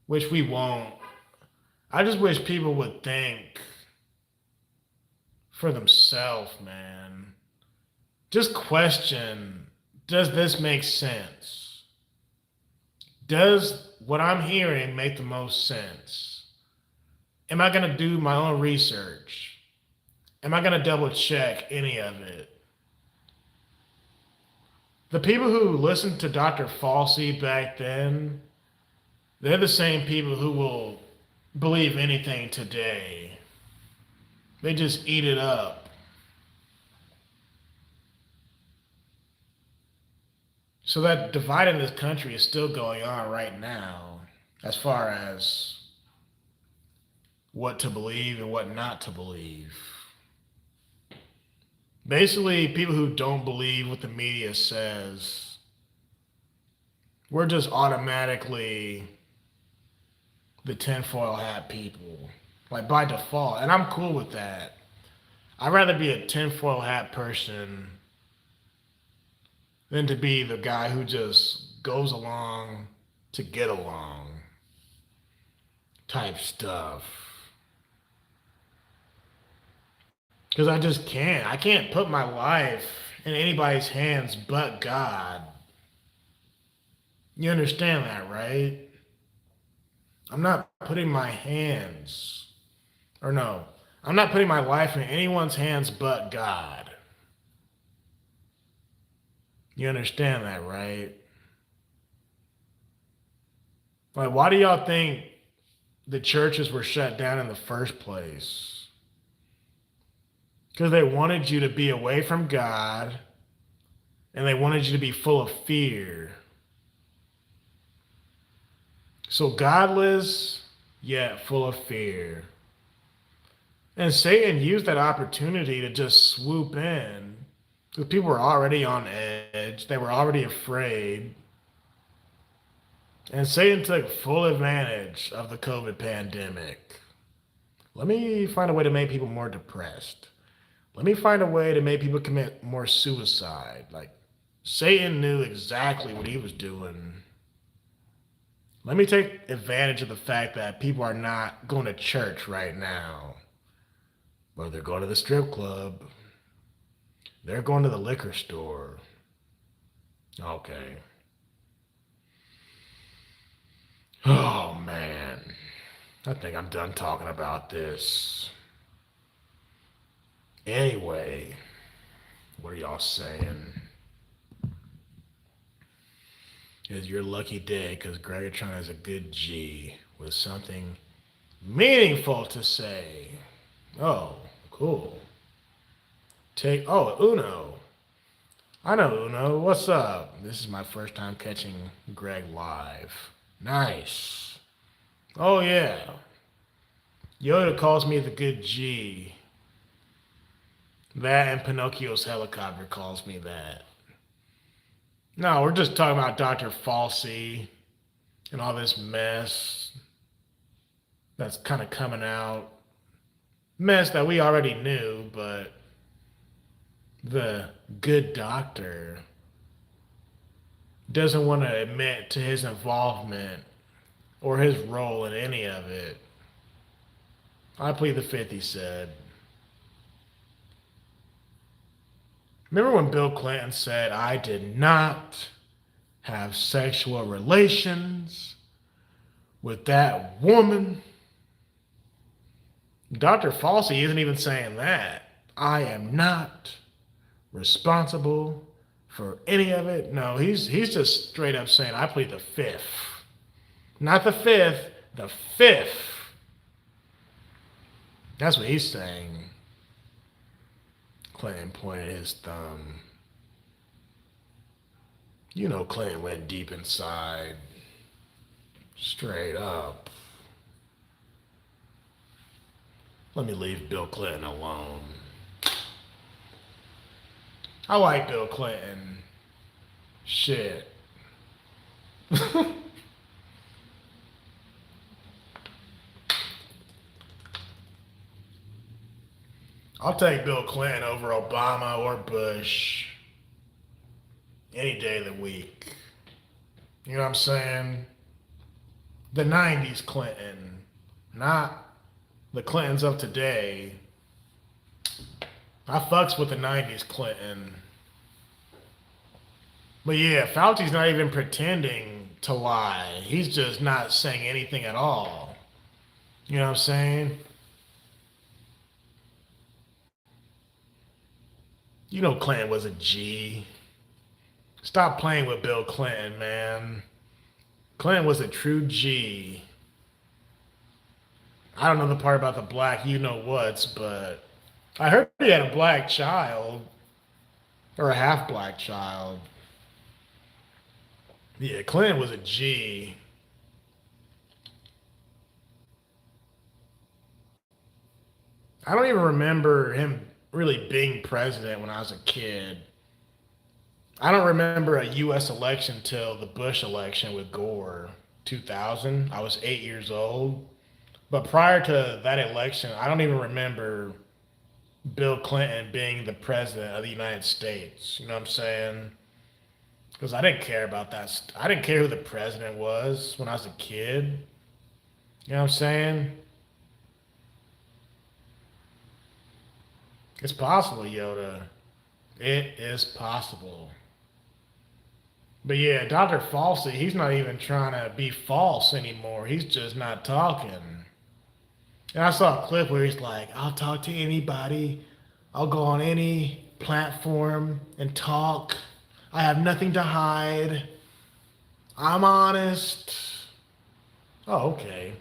which we won't. I just wish people would think for themselves, man. Just question, does this make sense? Does what I'm hearing make the most sense? Am I going to do my own research? Am I going to double check any of it? The people who listened to Dr. Falsey back then, they're the same people who will believe anything today. They just eat it up. So that divide in this country is still going on right now, as far as what to believe and what not to believe. Basically, people who don't believe what the media says, we're just automatically the tinfoil hat people, like by default. And I'm cool with that. I'd rather be a tinfoil hat person than to be the guy who just goes along to get along type stuff. Because I just can't. I can't put my life in anybody's hands but God. You understand that, right? I'm not putting my hands, or no, I'm not putting my life in anyone's hands but God. You understand that, right? Like, why do y'all think the churches were shut down in the first place? Because they wanted you to be away from God, and they wanted you to be full of fear. So godless, yet full of fear. And Satan used that opportunity to just swoop in. Because people were already on edge. They were already afraid. And Satan took full advantage of the COVID pandemic. Let me find a way to make people more depressed. Let me find a way to make people commit more suicide. Like, Satan knew exactly what he was doing. Let me take advantage of the fact that people are not going to church right now. But they're going to the strip club. They're going to the liquor store. Okay. Oh, man. I think I'm done talking about this. Anyway, what are y'all saying? It's your lucky day because Gregatron is a good G with something meaningful to say. Oh, cool. Uno. I know Uno. What's up? This is my first time catching Greg live. Nice. Oh, yeah. Yoda calls me the good G. That and Pinocchio's helicopter calls me that. No, we're just talking about Dr. Falsey and all this mess that's kind of coming out. Mess that we already knew, but the good doctor doesn't want to admit to his involvement or his role in any of it. I plead the fifth, he said. Remember when Bill Clinton said, I did not have sexual relations with that woman. Dr. Falsey isn't even saying that. I am not responsible for any of it. No, he's just straight up saying I plead the fifth. Not the fifth, the fifth. That's what he's saying. Clinton pointed his thumb. You know Clinton went deep inside. Straight up. Let me leave Bill Clinton alone. I like Bill Clinton. Shit. I'll take Bill Clinton over Obama or Bush any day of the week. You know what I'm saying? The 90s Clinton, not the Clintons of today. I fucks with the 90s Clinton. But yeah, Fauci's not even pretending to lie. He's just not saying anything at all. You know what I'm saying? You know Clinton was a G. Stop playing with Bill Clinton, man. Clinton was a true G. I don't know the part about the black you-know-whats, but I heard he had a black child. Or a half-black child. Yeah, Clinton was a G. I don't even remember him really being president when I was a kid. I don't remember a U.S. election till the Bush election with Gore, 2000. I was 8 years old. But prior to that election, I don't even remember Bill Clinton being the president of the United States. You know what I'm saying? Because I didn't care about that. I didn't care who the president was when I was a kid. You know what I'm saying? It's possible, Yoda. It is possible. But yeah, Dr. Falsey, he's not even trying to be false anymore. He's just not talking. And I saw a clip where he's like, I'll talk to anybody. I'll go on any platform and talk. I have nothing to hide. I'm honest. Oh, okay.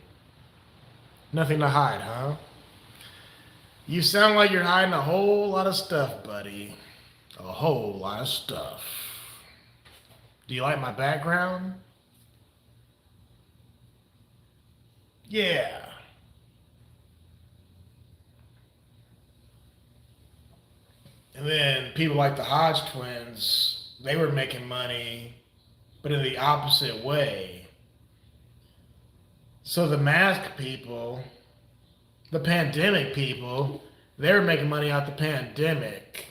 Nothing to hide, huh? You sound like you're hiding a whole lot of stuff, buddy. A whole lot of stuff. Do you like my background? Yeah. And then people like the Hodge twins, they were making money, but in the opposite way. So the mask people, the pandemic people, they were making money out the pandemic.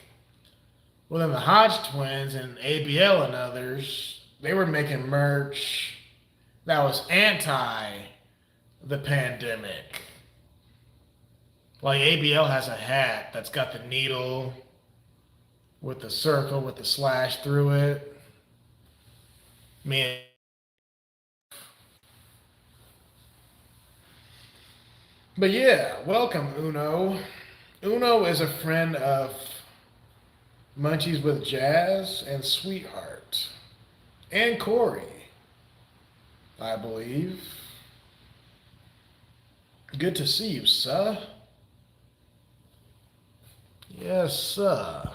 Well, then the Hodge twins and ABL and others, they were making merch that was anti the pandemic. Like ABL has a hat that's got the needle with the circle with the slash through it. Man. But yeah, welcome, Uno. Uno is a friend of Munchies with Jazz and Sweetheart. And Corey, I believe. Good to see you, sir. Yes, sir.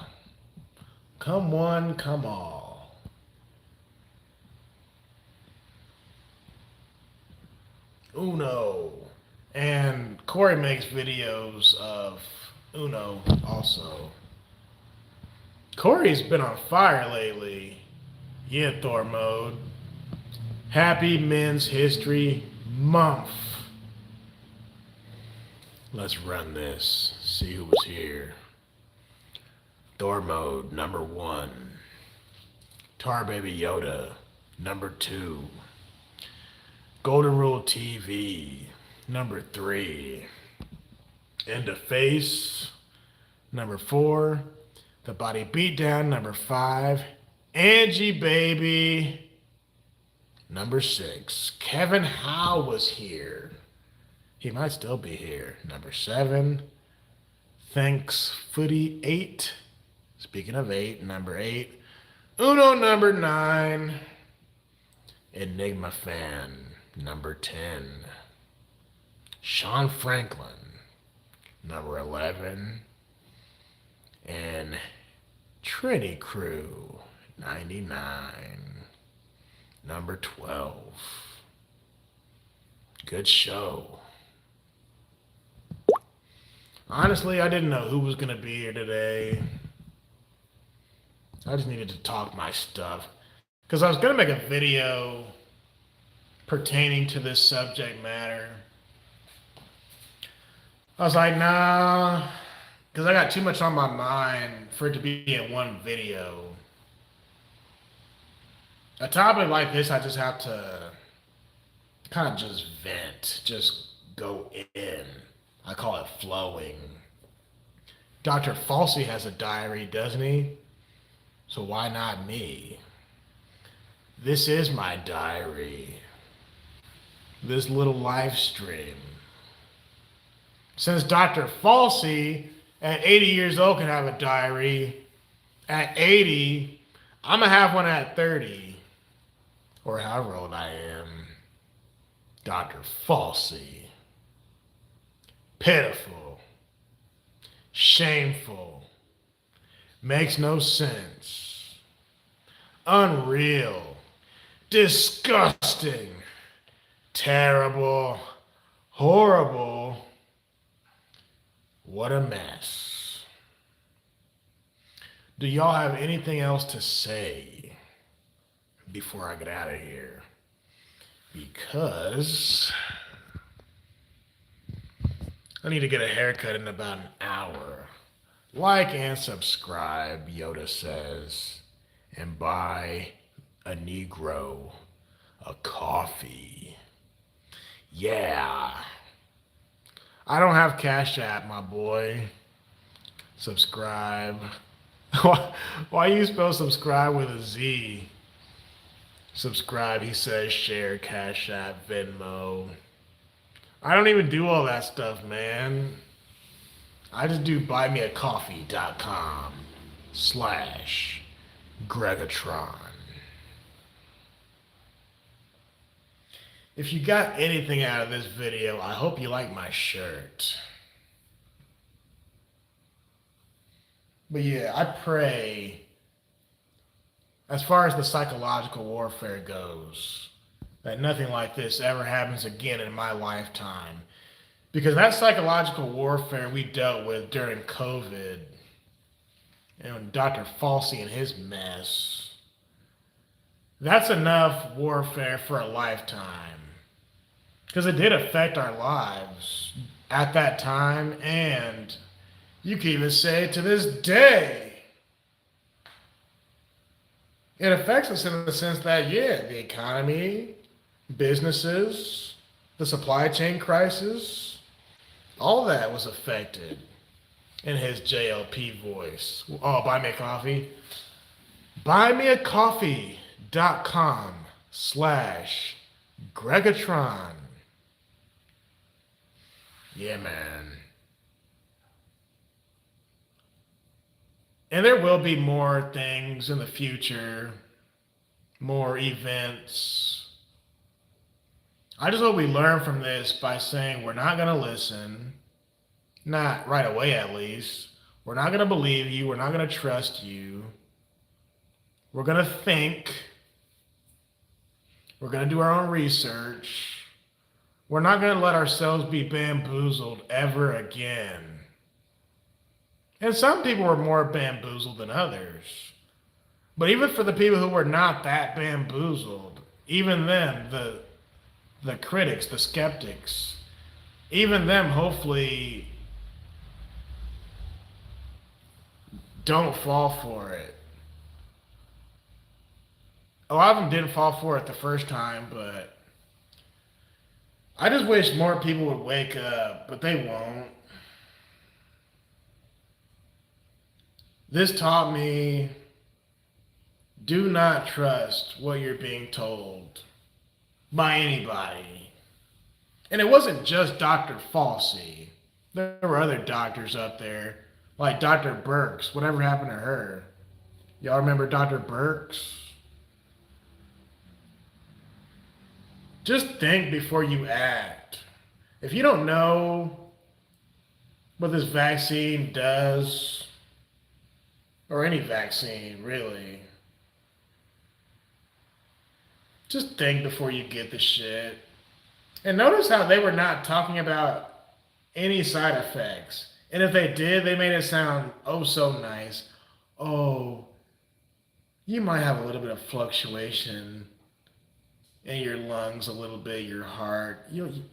Come one, come all. Uno. And Corey makes videos of Uno also. Corey's been on fire lately. Yeah, Thor mode. Happy Men's History Month. Let's run this. See who was here. Thor mode, number 1. Tar Baby Yoda, number 2. Golden Rule TV, number 3. Into Face, number 4. The Body Beatdown, number 5. Angie Baby, Number 6, Kevin Howe was here. He might still be here. Number 7, Thanks Footy 8. Speaking of 8, number 8, Uno number 9, Enigma Fan number 10, Sean Franklin number 11, and Trinity Crew 99 number 12. Good show. Honestly, I didn't know who was going to be here today. I just needed to talk my stuff. Because I was going to make a video pertaining to this subject matter. I was like, nah, because I got too much on my mind for it to be in one video. A topic like this, I just have to kind of just vent, just go in. I call it flowing. Dr. Falsey has a diary, doesn't he? So why not me? This is my diary. This little live stream. Since Dr. Falsey at 80 years old can have a diary, at 80, I'm going to have one at 30. Or however old I am. Dr. Falsey. Pitiful. Shameful. Makes no sense. Unreal. Disgusting. Terrible. Horrible. What a mess. Do y'all have anything else to say before I get out of here? Because I need to get a haircut in about an hour. Like and subscribe, Yoda says, and buy a Negro a coffee. Yeah. I don't have Cash App, my boy. Subscribe. Why you spell subscribe with a Z? Subscribe, he says, share, Cash App, Venmo. I don't even do all that stuff, man. I just do buymeacoffee.com/Gregatron. If you got anything out of this video, I hope you like my shirt. But yeah, I pray, as far as the psychological warfare goes, that nothing like this ever happens again in my lifetime. Because that psychological warfare we dealt with during COVID, and Dr. Falsey and his mess, that's enough warfare for a lifetime. Because it did affect our lives at that time, and you can even say to this day, it affects us in the sense that, yeah, the economy, businesses, the supply chain crisis, all that was affected in his JLP voice. Oh, buy me a coffee. Buymeacoffee.com/Gregatron. Yeah, man. And there will be more things in the future, more events. I just hope we learn from this by saying we're not going to listen, not right away at least. We're not going to believe you. We're not going to trust you. We're going to think. We're going to do our own research. We're not going to let ourselves be bamboozled ever again. And some people were more bamboozled than others. But even for the people who were not that bamboozled, even them, the critics, the skeptics, even them hopefully don't fall for it. A lot of them didn't fall for it the first time, but I just wish more people would wake up, but they won't. This taught me, do not trust what you're being told. by anybody. And it wasn't just Dr. Falsey. There were other doctors up there, like Dr. Burks. Whatever happened to her? Y'all remember Dr. Burks? Just think before you act. If you don't know what this vaccine does, or any vaccine, really, just think before you get the shit. And notice how they were not talking about any side effects. And if they did, they made it sound oh so nice. Oh, you might have a little bit of fluctuation in your lungs, a little bit, your heart.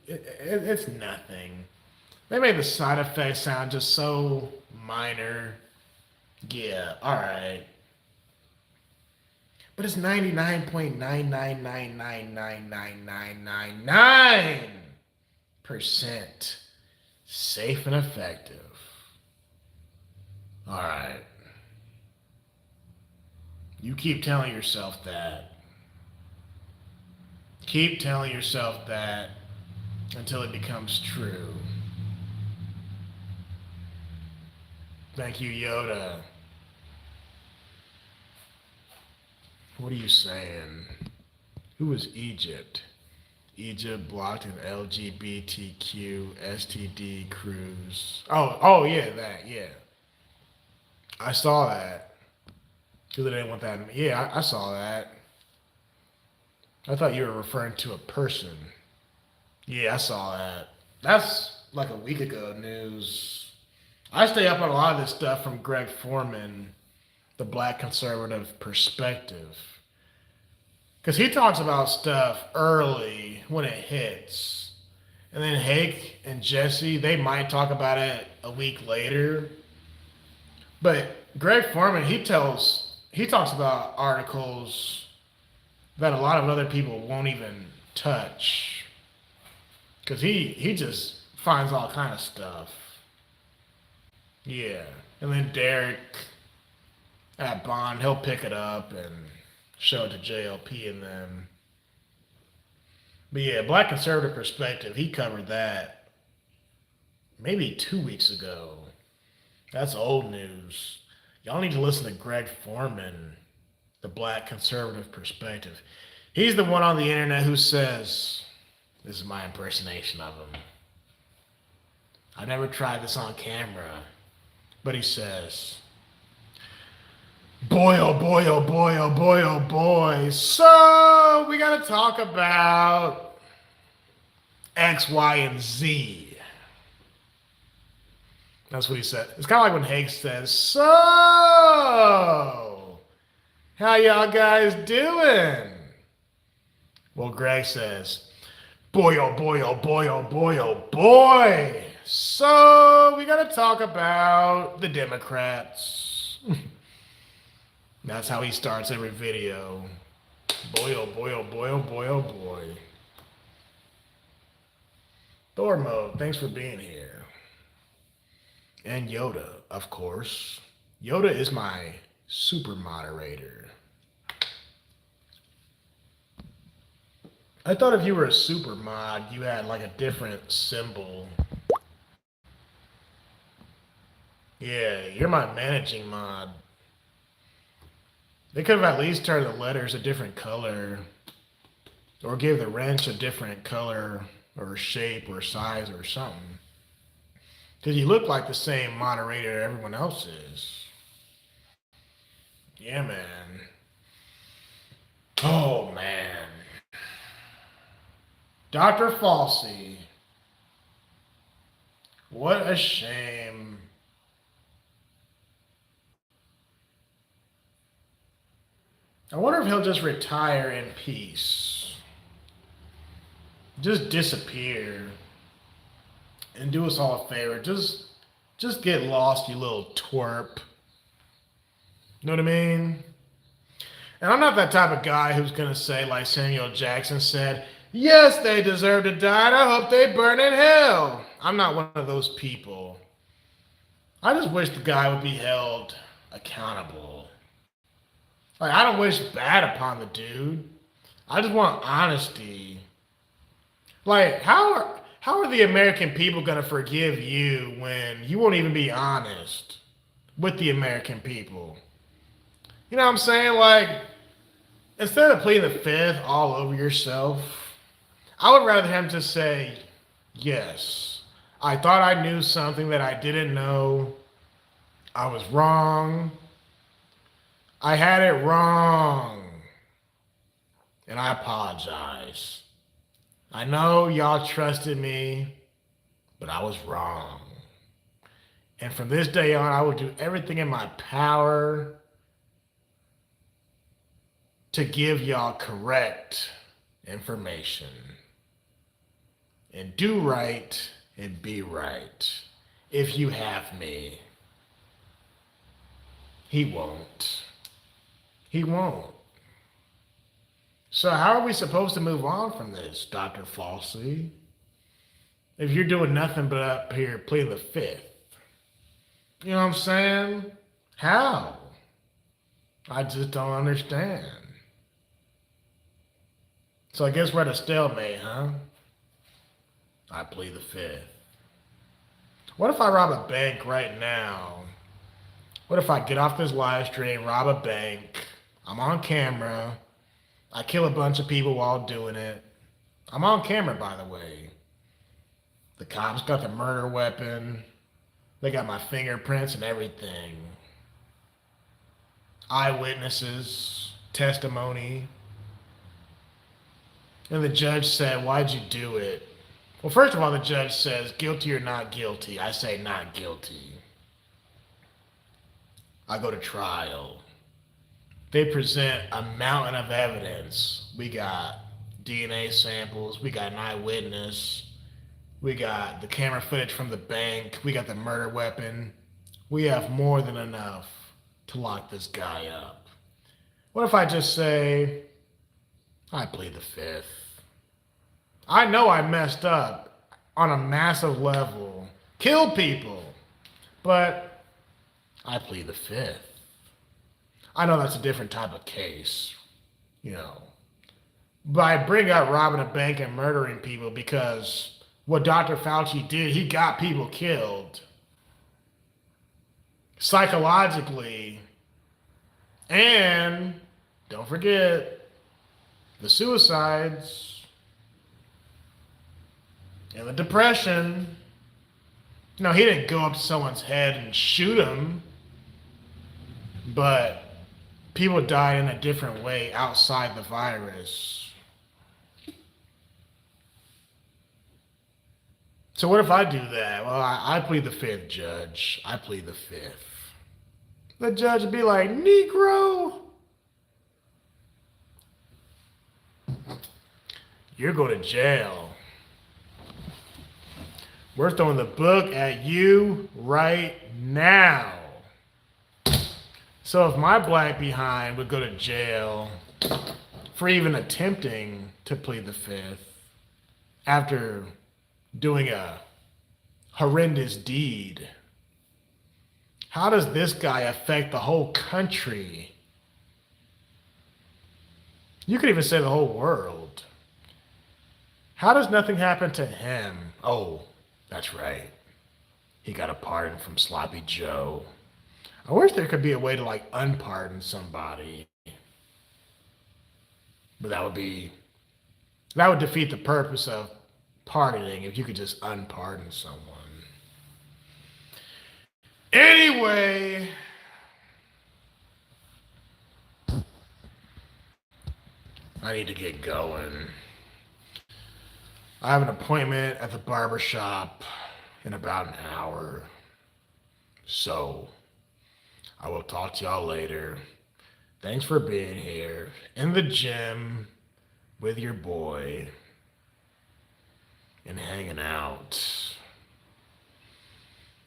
It's nothing. They made the side effects sound just so minor. Yeah, all right. But it's 99.9999999% safe and effective. All right. You keep telling yourself that. Keep telling yourself that until it becomes true. Thank you, Yoda. What are you saying? Who was Egypt? Egypt blocked an LGBTQ STD cruise. Oh yeah, that, yeah. I saw that. Because they didn't want that. Yeah, I saw that. I thought you were referring to a person. Yeah, I saw that. That's like a week ago news. I stay up on a lot of this stuff from Greg Foreman, the Black Conservative Perspective. Because he talks about stuff early when it hits. And then Hake and Jesse, they might talk about it a week later. But Greg Foreman, he talks about articles that a lot of other people won't even touch. Because he just finds all kind of stuff. Yeah. And then Derek at Bond, he'll pick it up and show it to JLP and them. But yeah, Black Conservative Perspective, he covered that maybe 2 weeks ago. That's old news. Y'all need to listen to Greg Foreman, the Black Conservative Perspective. He's the one on the internet who says, this is my impersonation of him. I never tried this on camera, but he says, boy, oh boy, oh boy, oh boy, oh boy. So we got to talk about X, Y, and Z. That's what he said. It's kind of like when Hake says, so, how y'all guys doing? Well, Greg says, boy, oh boy, oh boy, oh boy, oh boy. So we got to talk about the Democrats. That's how he starts every video. Boy, oh boy, oh boy, oh boy, oh boy. Thor Mode, thanks for being here. And Yoda, of course. Yoda is my super moderator. I thought if you were a super mod, you had like a different symbol. Yeah, you're my managing mod. They could have at least turned the letters a different color. Or give the wrench a different color or shape or size or something. Because you look like the same moderator everyone else is. Yeah, man. Oh, man. Dr. Falsey. What a shame. I wonder if he'll just retire in peace. Just disappear. And do us all a favor. Just get lost, you little twerp. Know what I mean? And I'm not that type of guy who's going to say, like Samuel Jackson said, yes, they deserve to die, and I hope they burn in hell. I'm not one of those people. I just wish the guy would be held accountable. Like, I don't wish bad upon the dude. I just want honesty. Like, how are the American people gonna forgive you when you won't even be honest with the American people? You know what I'm saying? Like, instead of pleading the fifth all over yourself, I would rather him just say, yes, I thought I knew something that I didn't know. I was wrong. I had it wrong. And I apologize. I know y'all trusted me, but I was wrong. And from this day on, I will do everything in my power to give y'all correct information. And do right and be right. If you have me. He won't. He won't. So how are we supposed to move on from this, Dr. Falsey? If you're doing nothing but up here pleading the fifth. You know what I'm saying? How? I just don't understand. So I guess we're at a stalemate, huh? I plead the fifth. What if I rob a bank right now? What if I get off this live stream, rob a bank? I'm on camera. I kill a bunch of people while doing it. I'm on camera, by the way. The cops got the murder weapon. They got my fingerprints and everything. Eyewitnesses, testimony. And the judge said, why'd you do it? Well, first of all, the judge says, guilty or not guilty. I say not guilty. I go to trial. They present a mountain of evidence. We got DNA samples. We got an eyewitness. We got the camera footage from the bank. We got the murder weapon. We have more than enough to lock this guy up. What if I just say, I plead the fifth? I know I messed up on a massive level, killed people, but I plead the fifth. I know that's a different type of case, you know. But I bring up robbing a bank and murdering people because what Dr. Fauci did, he got people killed psychologically. And don't forget the suicides and the depression. No, he didn't go up to someone's head and shoot him, but people died in a different way outside the virus. So what if I do that? Well, I plead the fifth, Judge. I plead the fifth. The judge would be like, Negro, you're going to jail. We're throwing the book at you right now. So if my black behind would go to jail for even attempting to plead the fifth after doing a horrendous deed, how does this guy affect the whole country? You could even say the whole world. How does nothing happen to him? Oh, that's right. He got a pardon from Sloppy Joe. I wish there could be a way to like unpardon somebody. But that would defeat the purpose of pardoning if you could just unpardon someone. Anyway, I need to get going. I have an appointment at the barber shop in about an hour. So, I will talk to y'all later. Thanks for being here in the gym with your boy and hanging out.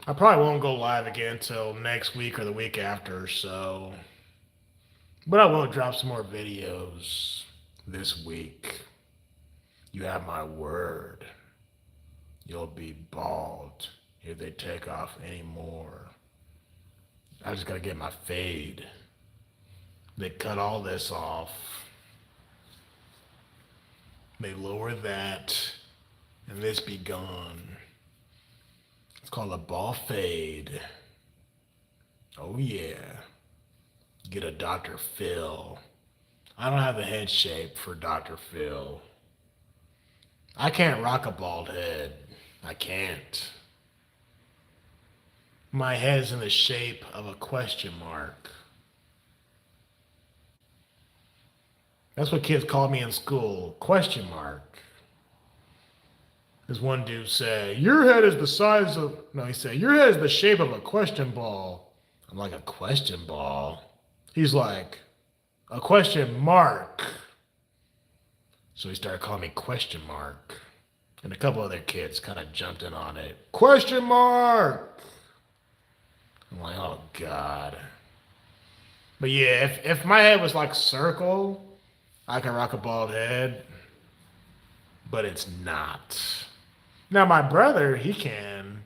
I probably won't go live again until next week or the week after or so. But I will drop some more videos this week. You have my word. You'll be bald if they take off any more. I just gotta get my fade. They cut all this off. They lower that. and this be gone. It's called a ball fade. Oh yeah. Get a Dr. Phil. I don't have the head shape for Dr. Phil. I can't rock a bald head. I can't. My head is in the shape of a question mark. That's what kids called me in school. Question mark. As one dude said, your head is the size of, no, he said, your head is the shape of a question ball. I'm like, a question ball? He's like, a question mark. So he started calling me question mark. And a couple other kids kind of jumped in on it. Question mark! I'm like, oh God. But yeah, if my head was like circle, I can rock a bald head. But it's not. Now my brother, he can.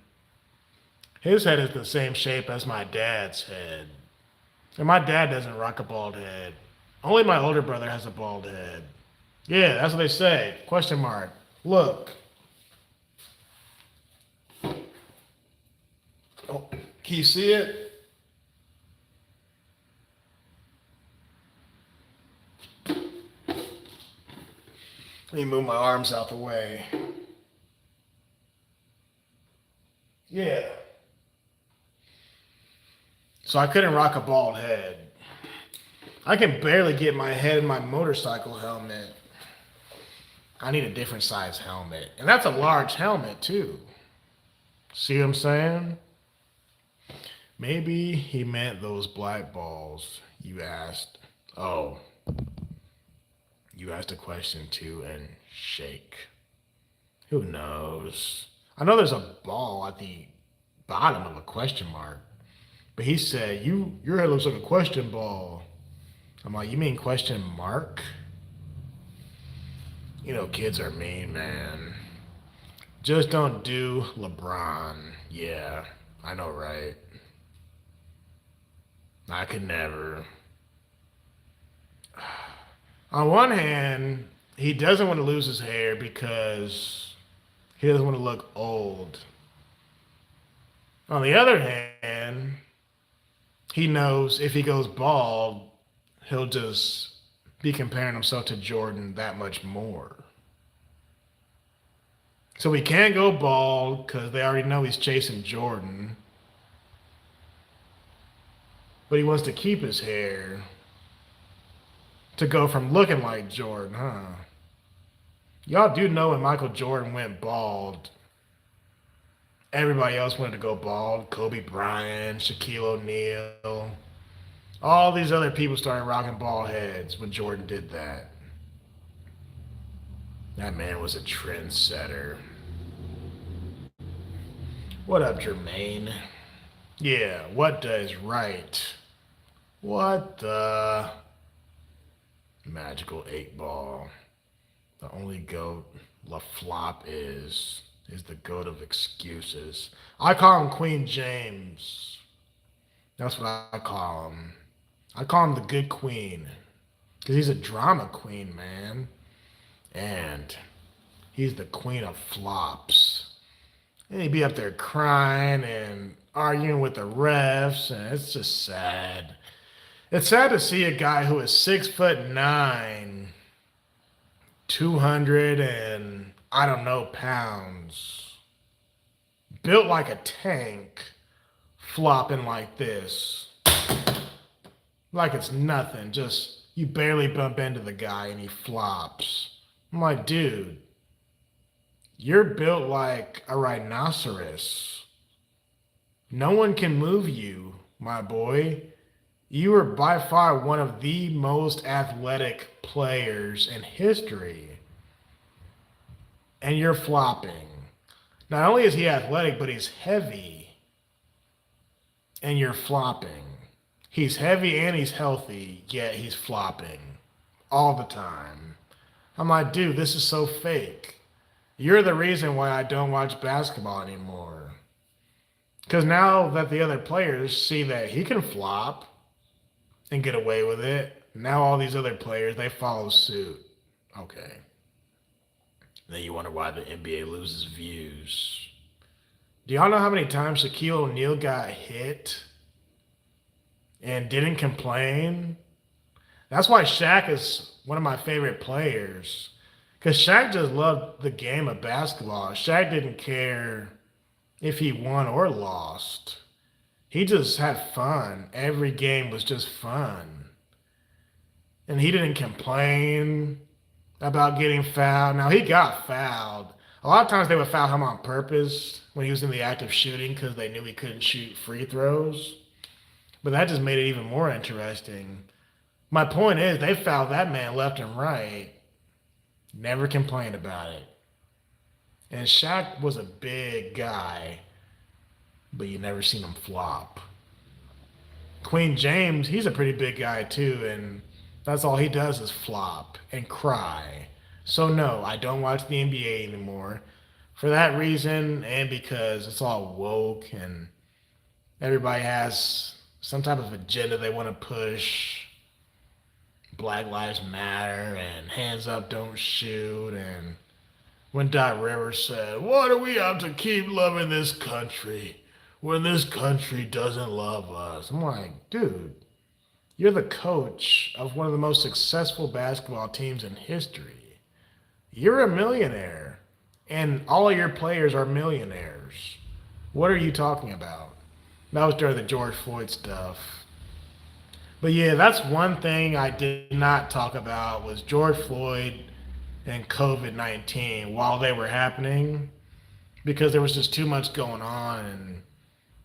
His head is the same shape as my dad's head. And my dad doesn't rock a bald head. Only my older brother has a bald head. Yeah, that's what they say. Question mark. Look. Oh, can you see it? Let me move my arms out the way. Yeah. So I couldn't rock a bald head. I can barely get my head in my motorcycle helmet. I need a different size helmet. And that's a large helmet, too. See what I'm saying? Maybe he meant those black balls you asked. Oh, you asked a question too and shake. Who knows? I know there's a ball at the bottom of a question mark. But he said, your head looks like a question ball. I'm like, you mean question mark? You know, kids are mean, man. Just don't do LeBron. Yeah, I know, right? I could never. On one hand, he doesn't want to lose his hair because he doesn't want to look old. On the other hand, he knows if he goes bald, he'll just be comparing himself to Jordan that much more. So he can't go bald because they already know he's chasing Jordan. But he wants to keep his hair to go from looking like Jordan, huh? Y'all do know when Michael Jordan went bald, everybody else wanted to go bald. Kobe Bryant, Shaquille O'Neal. All these other people started rocking bald heads when Jordan did that. That man was a trendsetter. What up, Jermaine? Yeah, what does right? What the magical 8 ball? The only goat La Flop is the goat of excuses. I call him Queen James. That's what I call him. I call him the good queen. Because he's a drama queen, man. And he's the queen of flops. And he'd be up there crying and arguing with the refs, and it's just sad. It's sad to see a guy who is 6'9", 200 and I don't know pounds, built like a tank, flopping like this, like it's nothing. Just you barely bump into the guy and he flops. I'm like, dude, you're built like a rhinoceros. No one can move you, my boy. You are by far one of the most athletic players in history. And you're flopping. Not only is he athletic, but he's heavy. And you're flopping. He's heavy and he's healthy, yet he's flopping. All the time. I'm like, dude, this is so fake. You're the reason why I don't watch basketball anymore. Because now that the other players see that he can flop and get away with it, now all these other players, they follow suit. Okay. And then you wonder why the NBA loses views. Do y'all know how many times Shaquille O'Neal got hit and didn't complain? That's why Shaq is one of my favorite players. Because Shaq just loved the game of basketball. Shaq didn't care if he won or lost. He just had fun. Every game was just fun. And he didn't complain about getting fouled. Now, he got fouled. A lot of times they would foul him on purpose when he was in the act of shooting because they knew he couldn't shoot free throws. But that just made it even more interesting. My point is, they fouled that man left and right. Never complained about it. And Shaq was a big guy, but you never seen him flop. Queen James, he's a pretty big guy too, and that's all he does is flop and cry. So no, I don't watch the NBA anymore. For that reason, and because it's all woke and everybody has some type of agenda they want to push. Black Lives Matter and hands up, don't shoot. And when Doc Rivers said, why do we have to keep loving this country when this country doesn't love us? I'm like, dude, you're the coach of one of the most successful basketball teams in history. You're a millionaire, and all of your players are millionaires. What are you talking about? That was during the George Floyd stuff. But yeah, that's one thing I did not talk about was George Floyd and COVID-19 while they were happening because there was just too much going on and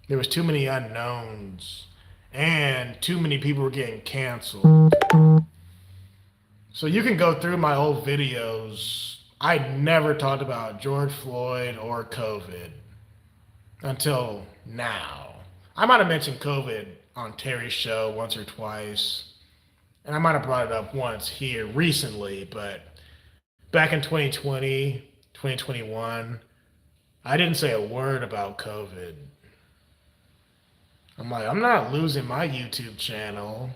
there was too many unknowns and too many people were getting canceled. So you can go through my old videos. I never talked about George Floyd or COVID until now. I might have mentioned COVID on Terry's show once or twice, and I might have brought it up once here recently, but back in 2020, 2021, I didn't say a word about COVID. I'm like, I'm not losing my YouTube channel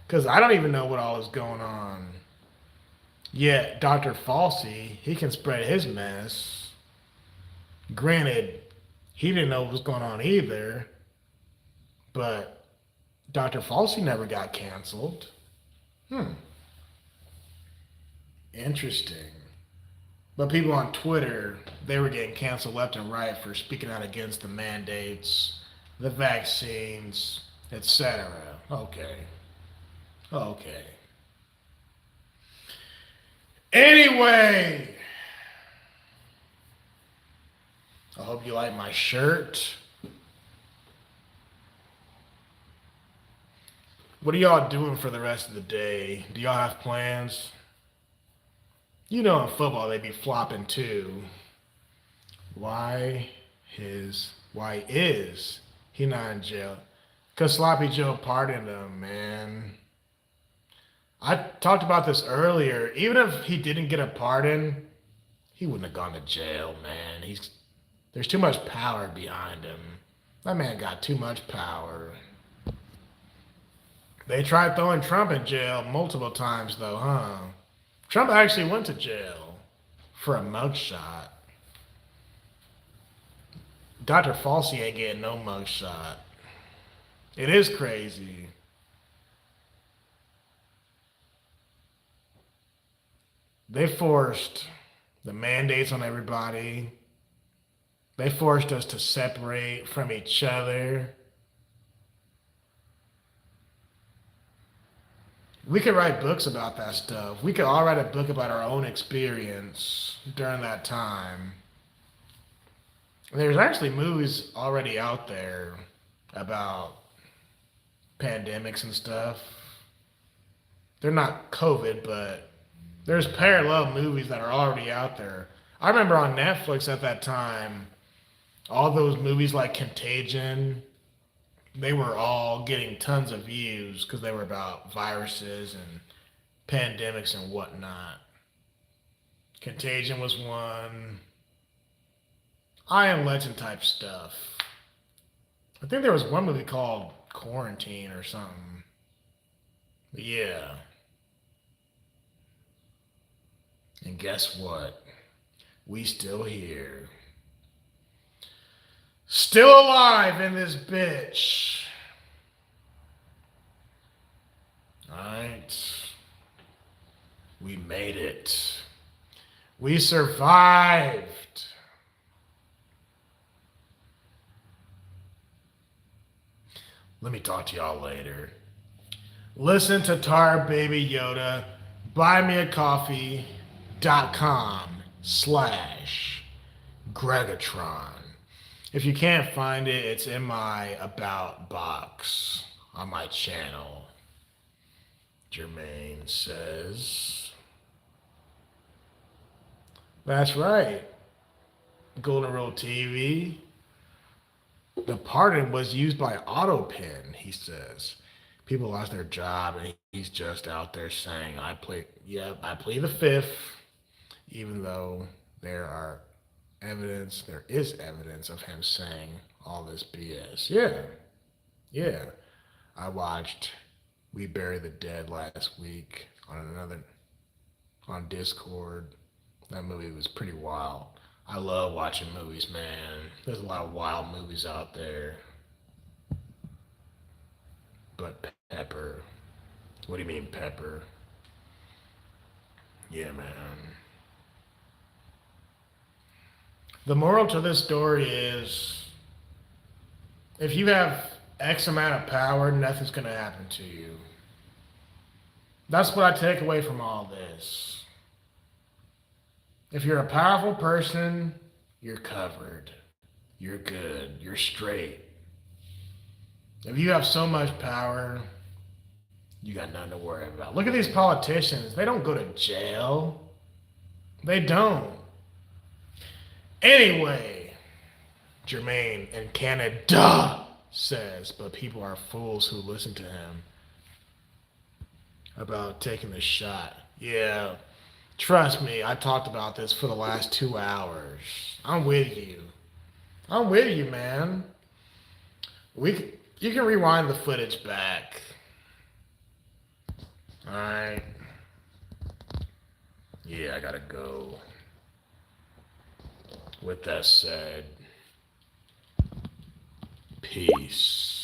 because I don't even know what all is going on. Yet Dr. Falsey, he can spread his mess. Granted, he didn't know what was going on either, but Dr. Falsey never got canceled. Interesting. But people on Twitter, they were getting canceled left and right for speaking out against the mandates, the vaccines, etc. Okay. Anyway, I hope you like my shirt. What are y'all doing for the rest of the day? Do y'all have plans? You know in football they be flopping too. Why is he not in jail? Because Sloppy Joe pardoned him, man. I talked about this earlier. Even if he didn't get a pardon, he wouldn't have gone to jail, man. There's too much power behind him. That man got too much power. They tried throwing Trump in jail multiple times, though, huh? Trump actually went to jail for a mugshot. Dr. Falsey ain't getting no mugshot. It is crazy. They forced the mandates on everybody. They forced us to separate from each other. We could write books about that stuff. We could all write a book about our own experience during that time. There's actually movies already out there about pandemics and stuff. They're not COVID, but there's parallel movies that are already out there. I remember on Netflix at that time, all those movies like Contagion, they were all getting tons of views because they were about viruses and pandemics and whatnot. Contagion was one. I Am Legend type stuff. I think there was one movie called Quarantine or something. But yeah. And guess what? We still here. Still alive in this bitch. Alright. We made it. We survived. Let me talk to y'all later. Listen to Tar Baby Yoda. buymeacoffee.com/Gregatron. If you can't find it, it's in my About box on my channel. Jermaine says. That's right. Golden Rule TV. The pardon was used by Autopin, he says. People lost their job and he's just out there saying, I plead the fifth, even though there is evidence of him saying all this BS. Yeah. I watched We Bury the Dead last week on Discord. That movie was pretty wild. I love watching movies, man. There's a lot of wild movies out there. But Pepper. What do you mean, Pepper? Yeah, man. The moral to this story is, if you have X amount of power, nothing's going to happen to you. That's what I take away from all this. If you're a powerful person, you're covered. You're good. You're straight. If you have so much power, you got nothing to worry about. Look at these politicians. They don't go to jail. They don't. Anyway, Jermaine in Canada says, but people are fools who listen to him about taking the shot. Yeah. Trust me, I talked about this for the last 2 hours. I'm with you. I'm with you, man. You can rewind the footage back. Alright. Yeah, I gotta go. With that said, peace.